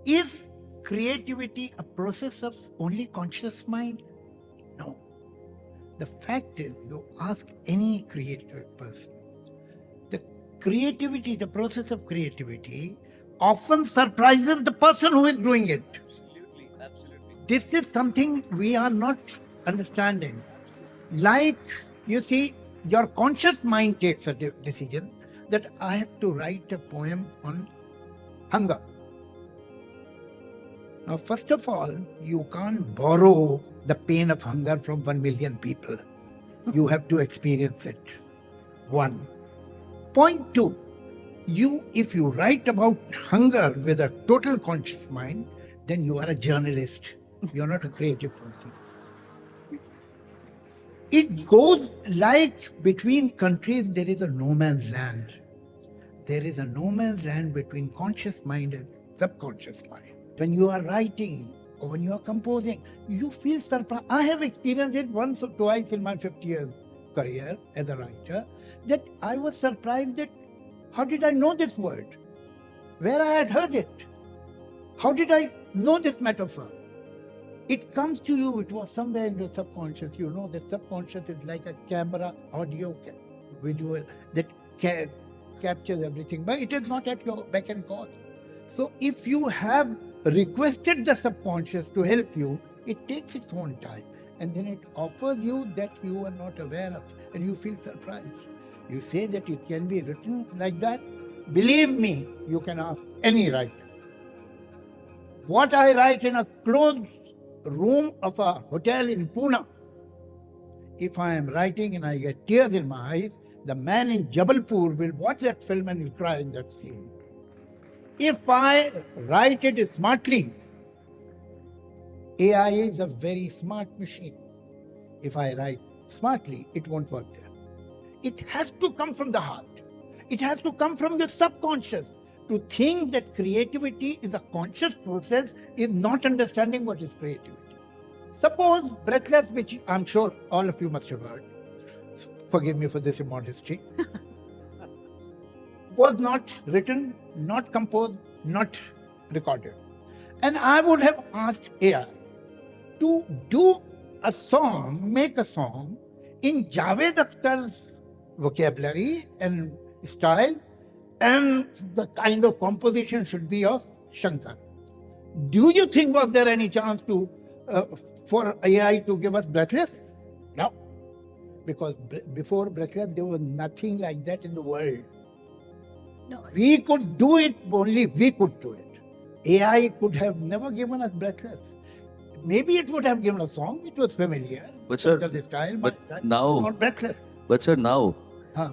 Speaker 13: Is creativity a process of only conscious mind? No. The fact is, you ask any creative person, the creativity, the process of creativity often surprises the person who is doing it. Absolutely. This is something we are not understanding. Like, you see, your conscious mind takes a decision that I have to write a poem on hunger. Now, first of all, you can't borrow the pain of hunger from 1 million people. You have to experience it. 1. Point 2, if you write about hunger with a total conscious mind, then you are a journalist. You're not a creative person. It goes like between countries, there is a no man's land. There is a no man's land between conscious mind and subconscious mind. When you are writing or when you are composing, you feel surprised. I have experienced it once or twice in my 50 years career as a writer, that I was surprised that how did I know this word? Where I had heard it? How did I know this metaphor? It comes to you, it was somewhere in your subconscious. You know that subconscious is like a camera, audio, video that captures everything, but it is not at your beck and call. So if you have requested the subconscious to help you, it takes its own time, and then it offers you that you are not aware of, and you feel surprised. You say that it can be written like that. Believe me, you can ask any writer. What I write in a closed room of a hotel in Pune, if I am writing and I get tears in my eyes, the man in Jabalpur will watch that film and will cry in that scene. If I write it smartly, AI is a very smart machine. If I write smartly, it won't work there. It has to come from the heart. It has to come from your subconscious. To think that creativity is a conscious process is not understanding what is creativity. Suppose Breathless, which I'm sure all of you must have heard, forgive me for this immodesty, was not written, not composed, not recorded. And I would have asked AI to do a song, make a song in Javed Akhtar's vocabulary and style, and the kind of composition should be of Shankar. Do you think was there any chance for AI to give us Breathless? No. Because before Breathless, there was nothing like that in the world. No. We could do it, only we could do it. AI could have never given us Breathless. Maybe it would have given a song, it was familiar.
Speaker 14: But sir, now,
Speaker 13: not Breathless.
Speaker 14: But sir, now,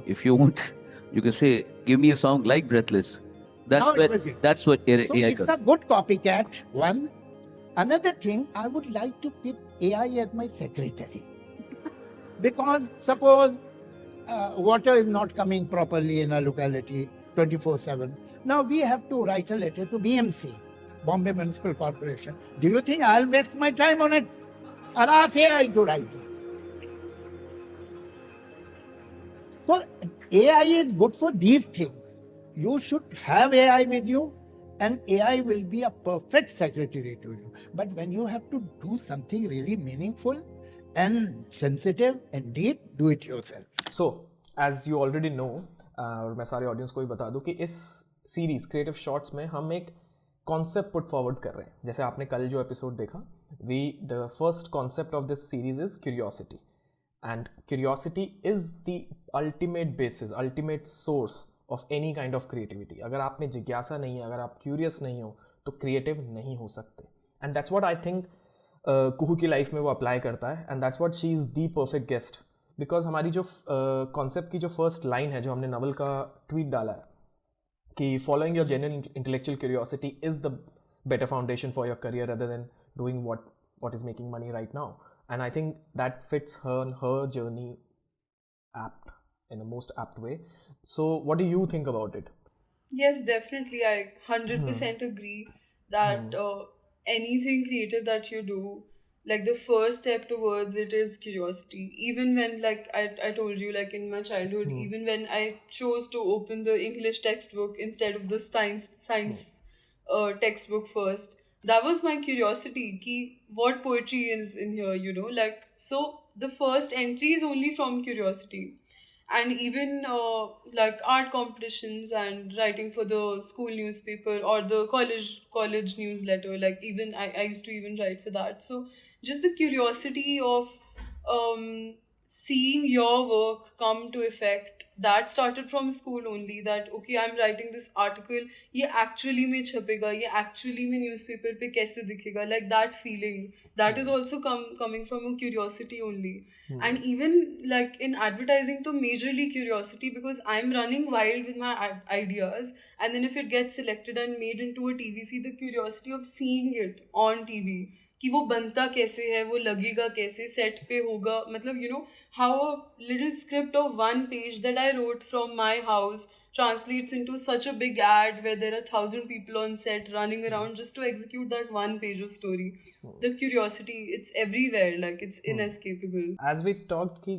Speaker 14: if you want, you can say, give me a song like Breathless. That's what AI
Speaker 13: it's
Speaker 14: does.
Speaker 13: a good copycat, one. Another thing, I would like to keep AI as my secretary. Because suppose water is not coming properly in a locality 24/7. Now we have to write a letter to BMC, Bombay Municipal Corporation. Do you think I'll waste my time on it? I'll ask AI to write it. So AI is good for these things. You should have AI with you, and AI will be a perfect secretary to you. But when you have to do something really meaningful and sensitive and deep, do it yourself.
Speaker 2: So, as you already know, और मैं सारे audience को भी बता दूं कि इस series creative shorts में हम एक कॉन्सेप्ट पुट फॉरवर्ड कर रहे हैं. जैसे आपने कल जो एपिसोड देखा, the first concept of this series is curiosity. and curiosity is the ultimate basis, ultimate source of any kind of creativity. अगर आप में जिज्ञासा नहीं है, अगर आप curious नहीं हो, तो creative नहीं हो सकते. And that's what I think कुहू की लाइफ में वो अप्लाई करता है, and that's what she is the perfect guest. Because हमारी जो कॉन्सेप्ट की जो फर्स्ट लाइन है, जो हमने नवल का ट्वीट डाला है कि following your genuine intellectual curiosity is the better foundation for your career rather than doing what is making money right now. And I think that fits her journey in a most apt way. So what do you think about it?
Speaker 1: Yes, definitely. I 100% agree that anything creative that you do, like the first step towards it is curiosity. Even when, like I told you, like in my childhood, even when I chose to open the English textbook instead of the science textbook first, that was my curiosity ki what poetry is in here, you know, like, so the first entry is only from curiosity. And even like art competitions and writing for the school newspaper or the college newsletter, like even I used to even write for that. So just the curiosity of seeing your work come to effect, that started from school only. That okay, I'm writing this article, ये actually में छपेगा, ये actually में newspaper पे कैसे दिखेगा, like that feeling, that is also coming from a curiosity only. And even like in advertising, to majorly curiosity, because I'm running wild with my ideas, and then if it gets selected and made into a TVC, the curiosity of seeing it on TV, कि वो बनता कैसे है, वो लगेगा कैसे, set पे होगा, मतलब you know how a little script of one page that I wrote from my house translates into such a big ad where there are 1,000 people on set running around just to execute that one page of story. The curiosity, it's everywhere, like it's inescapable.
Speaker 2: As we talked कि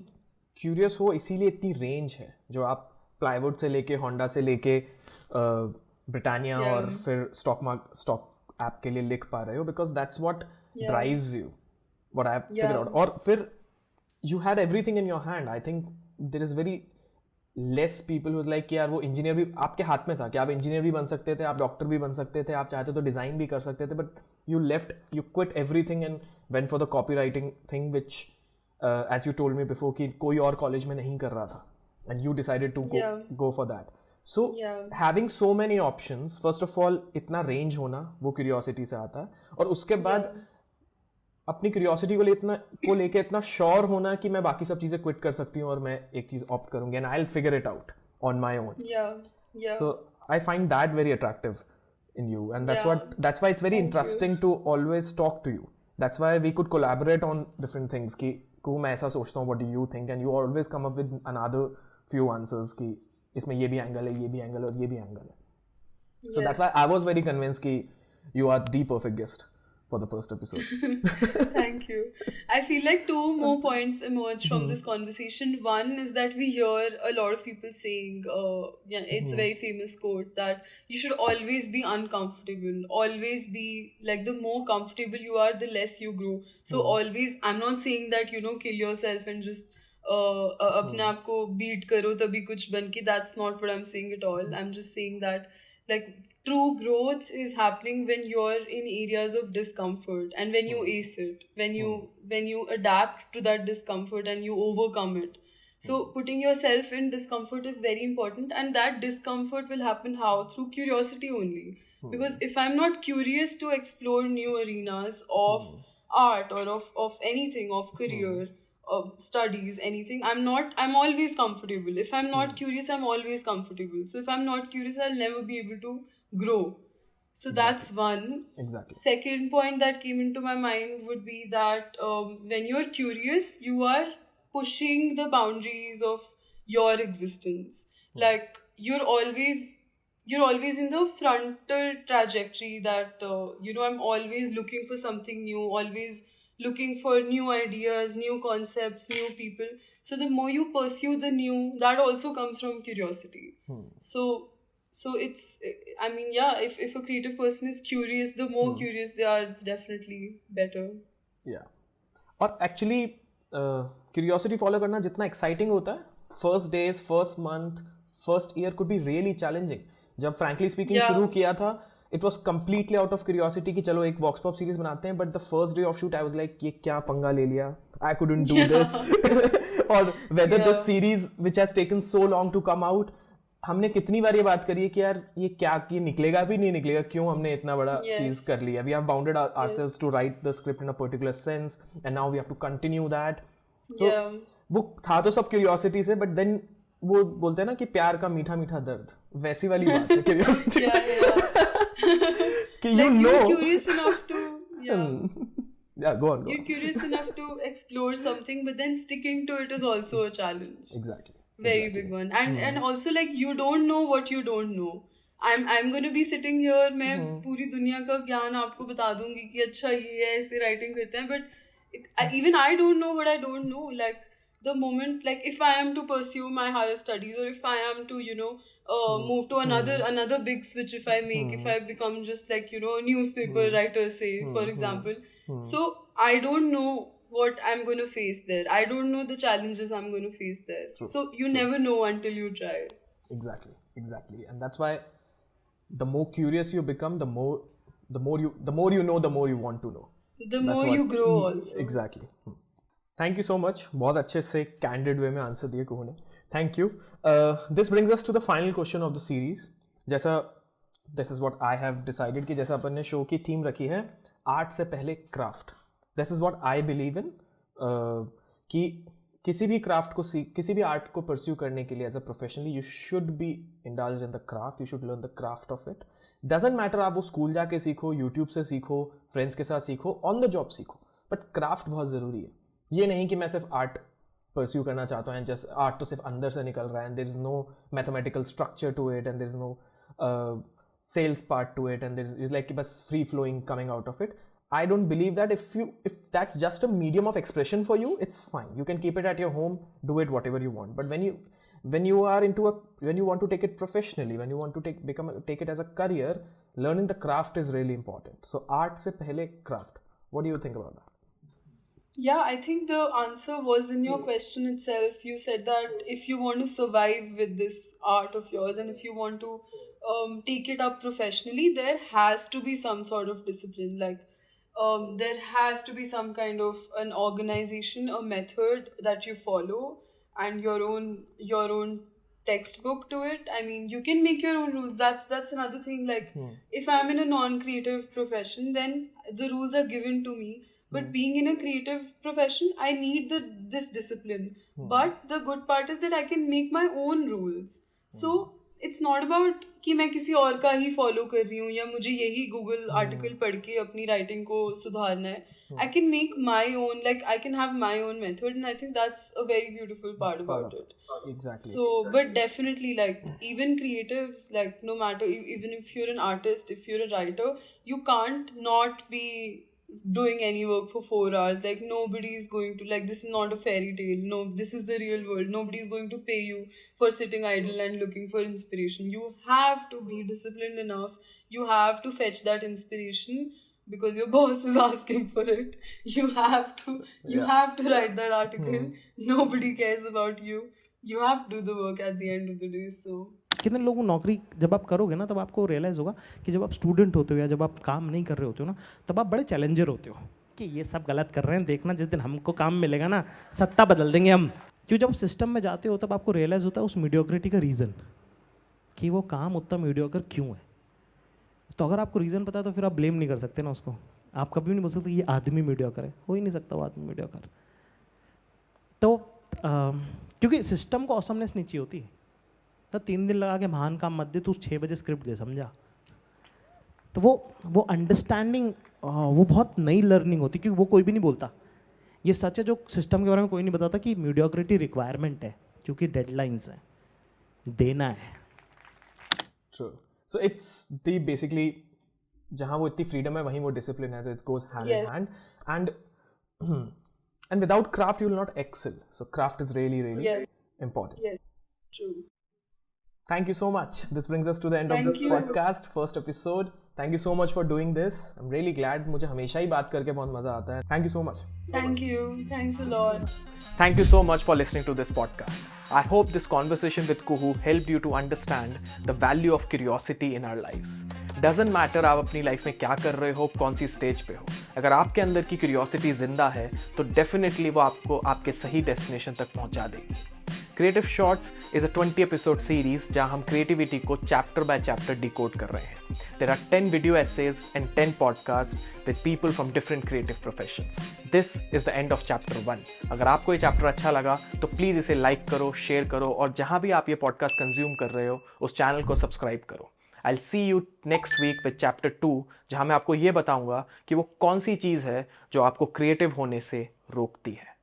Speaker 2: curious हो इसीलिए इतनी range है, जो आप plywood से लेके Honda से लेके Britannia और फिर stock app के लिए लिख पा रहे हो, because that's what drives you, what I have figured out. और फिर you had everything in your hand. I think there is very less people who's like कि यार वो इंजीनियर भी आपके हाथ में था, कि आप इंजीनियर भी बन सकते थे, आप डॉक्टर भी बन सकते थे, आप चाहते तो डिज़ाइन भी कर सकते थे, but you quit everything and went for the copywriting thing, which as you told me before कि कोई और कॉलेज में नहीं कर रहा था, and you decided to go for that. So having so many options, first of all इतना range होना वो curiosity से आता है, और उसके बाद अपनी क्यूरियोसिटी को लेके इतना श्योर होना कि मैं बाकी सब चीजें क्विट कर सकती हूँ और मैं एक चीज ऑप्ट करूंगी, and I will figure it out on my own. So I find that very attractive in you, and that's why it's very interesting to always talk to you. That's why we could collaborate on different things कि को मैं ऐसा सोचता हूँ, what do you think, and you always come up with another few answers कि इसमें ये भी एंगल है, ये भी एंगल और ये भी एंगल है. So that's why I was very convinced कि you are the perfect guest for the first episode.
Speaker 1: Thank you. I feel like two more points emerge from this conversation. One is that we hear a lot of people saying, it's a very famous quote, that you should always be uncomfortable. Always be, like, the more comfortable you are, the less you grow. So always, I'm not saying that, you know, kill yourself and just अपने आप को beat करो तभी कुछ बन के. That's not what I'm saying at all. I'm just saying that, like, true growth is happening when you're in areas of discomfort, and when you ace it, when you adapt to that discomfort and you overcome it. So putting yourself in discomfort is very important, and that discomfort will happen how? Through curiosity only. Because if I'm not curious to explore new arenas of art or of anything, of career, studies, anything, I'm always comfortable. If I'm not curious, I'm always comfortable. So if I'm not curious, I'll never be able to grow. So that's one.
Speaker 2: Exactly.
Speaker 1: Second point that came into my mind would be that when you're curious, you are pushing the boundaries of your existence. Like you're always in the frontal trajectory that I'm always looking for something new, always looking for new ideas, new concepts, new people. So the more you pursue the new, that also comes from curiosity. So it's, I mean, if a creative person is curious, the more curious they are, it's definitely better.
Speaker 2: Yeah. और actually curiosity follow करना जितना exciting होता है, first days, first month, first year could be really challenging. जब frankly speaking शुरू किया था, It was completely out of curiosity कि चलो एक Vox Pop series बनाते हैं, but the first day of shoot I was like ये क्या पंगा ले लिया, I couldn't do this. Or whether the series which has taken so long to come out, हमने कितनी बार ये बात करी है कि यार ये क्या कि निकलेगा भी नहीं निकलेगा, क्यों हमने इतना बड़ा चीज कर लिया. We have bounded ourselves to write the script in a particular sense and now we have to continue that. So वो था तो सब curiosity से, but then वो बोलते हैं ना कि प्यार का मीठा मीठा दर्द, वैसी वाली बात है curiosity. कि you know,
Speaker 1: you're curious enough to
Speaker 2: go on.
Speaker 1: You're curious enough to explore something, but then sticking to it is also a challenge.
Speaker 2: Exactly.
Speaker 1: Very big one. And also like you don't know what you don't know. I'm going to be sitting here, मैं पूरी दुनिया का ज्ञान आपको बता दूंगी कि अच्छा ये है, ऐसे writing करते हैं, but even I don't know what I don't know. Like the moment, like if I am to pursue my higher studies, or if I am to, you know, move to another big switch, if I make, if I become just like, you know, a newspaper writer, say, for example. So I don't know what I'm going to face there. I don't know the challenges I'm going to face there.
Speaker 2: True.
Speaker 1: So you never know until you try.
Speaker 2: Exactly. And that's why the more curious you become, the more you know, the more you want to know.
Speaker 1: The more you grow also.
Speaker 2: Exactly. Thank you so much. बहुत अच्छे से candid way में answer दिए कुहू ने. Thank you. This brings us to the final question of the series. जैसा this is what I have decided कि जैसा अपन ने show की theme रखी है, art से पहले craft. This is what I believe in. कि किसी भी craft को किसी भी art को pursue करने के लिए as a professionally you should be indulged in the craft. You should learn the craft of it. Doesn't matter आप वो school जाके सीखो, YouTube से सीखो, friends के साथ सीखो, on the job सीखो. But craft बहुत ज़रूरी है. ये नहीं कि मैं सिर्फ आर्ट परस्यू करना चाहता हूँ एंड जस्ट आर्ट तो सिर्फ अंदर से निकल रहा है and there is no mathematical structure to it and there is no sales part to it and there is like बस free flowing coming out of it. I don't believe that if that's just a medium of expression for you, it's fine. You can keep it at your home, do it whatever you want. But when you want to take it professionally, when you want to take it as a career, learning the craft is really important. So art se pehle craft. What do you think about that?
Speaker 1: Yeah, I think the answer was in your question itself. You said that if you want to survive with this art of yours and if you want to take it up professionally, there has to be some sort of discipline. Like there has to be some kind of an organization, a method that you follow, and your own textbook to it. I mean, you can make your own rules. That's another thing. Like if I'm in a non-creative profession, then the rules are given to me. But being in a creative profession, I need this discipline. But the good part is that I can make my own rules. So it's not about कि मैं किसी और का ही follow कर रही हूँ या मुझे यही Google article पढ़ के अपनी writing को सुधारना है. I can make my own, like I can have my own method, and I think that's a very beautiful part about it.
Speaker 2: Exactly.
Speaker 1: So, but definitely, like even creatives, like no matter, even if you're an artist, if you're a writer, you can't not be doing any work for 4 hours. Like nobody is going to, like, this is not a fairy tale. No, this is the real world. Nobody is going to pay you for sitting idle and looking for inspiration. You have to be disciplined enough. You have to fetch that inspiration because your boss is asking for it. You have to write that article. Nobody cares about you. You have to do the work at the end of the day. So
Speaker 12: कितने लोगों नौकरी जब आप करोगे ना तब आपको realise होगा कि जब आप स्टूडेंट होते हो या जब आप काम नहीं कर रहे होते हो ना तब आप बड़े चैलेंजर होते हो कि ये सब गलत कर रहे हैं, देखना जिस दिन हमको काम मिलेगा ना सत्ता बदल देंगे हम. क्यों जब सिस्टम में जाते हो तब आपको रियलाइज़ होता है उस मीडियोक्रिटी का रीज़न कि वो काम उतना मीडियोकर क्यों है. तो अगर आपको रीज़न पता है तो फिर आप ब्लेम नहीं कर सकते ना उसको. आप कभी भी नहीं बोल सकते ये आदमी मीडियोकर है, हो ही नहीं सकता वो आदमी मीडियोकर. तो क्योंकि सिस्टम को ऑसमनेस नहीं चाहिए होती. तो 3 दिन लगा के महान काम मत दे, तू 6 बजे स्क्रिप्ट दे, समझा. तो वो अंडरस्टैंडिंग वो बहुत नई लर्निंग होती क्योंकि वो कोई भी नहीं बोलता. ये सच है जो सिस्टम के बारे में कोई नहीं बताता कि मीडियोक्रिटी रिक्वायरमेंट है क्योंकि डेडलाइंस हैं, देना है.
Speaker 2: True. So it's the basically जहाँ वो इतनी फ्रीडम है वहीं वो डिसिप्लिन है. So it goes hand in hand and without craft you will not excel. So craft is really important.
Speaker 1: yes, true.
Speaker 2: Thank you so much. This brings us to the end of this podcast, first episode. Thank you so much for doing this. I'm really glad. मुझे हमेशा ही बात करके बहुत मजा आता है. Thank you so much.
Speaker 1: Thank you. Thanks a lot.
Speaker 2: Thank you so much for listening to this podcast. I hope this conversation with Kuhu helped you to understand the value of curiosity in our lives. Doesn't matter आप अपनी life में क्या कर रहे हो, कौन सी stage पे हो, अगर आपके अंदर की क्यूरियोसिटी जिंदा है तो डेफिनेटली वो आपको आपके सही डेस्टिनेशन तक पहुंचा देगी। Creative shorts is a 20 episode series जहां हम क्रिएटिविटी को चैप्टर बाय चैप्टर डिकोड कर रहे हैं। There are 10 video essays and 10 podcast with people from different creative professions. This is the end of chapter 1। अगर आपको ये चैप्टर अच्छा लगा तो प्लीज इसे लाइक करो, शेयर करो और जहां भी आप ये पॉडकास्ट कंज्यूम कर रहे हो उस चैनल को सब्सक्राइब करो। I'll see you next week with chapter 2 जहां मैं आपको ये बताऊंगा कि वो कौन सी चीज़ है जो आपको क्रिएटिव होने से रोकती है।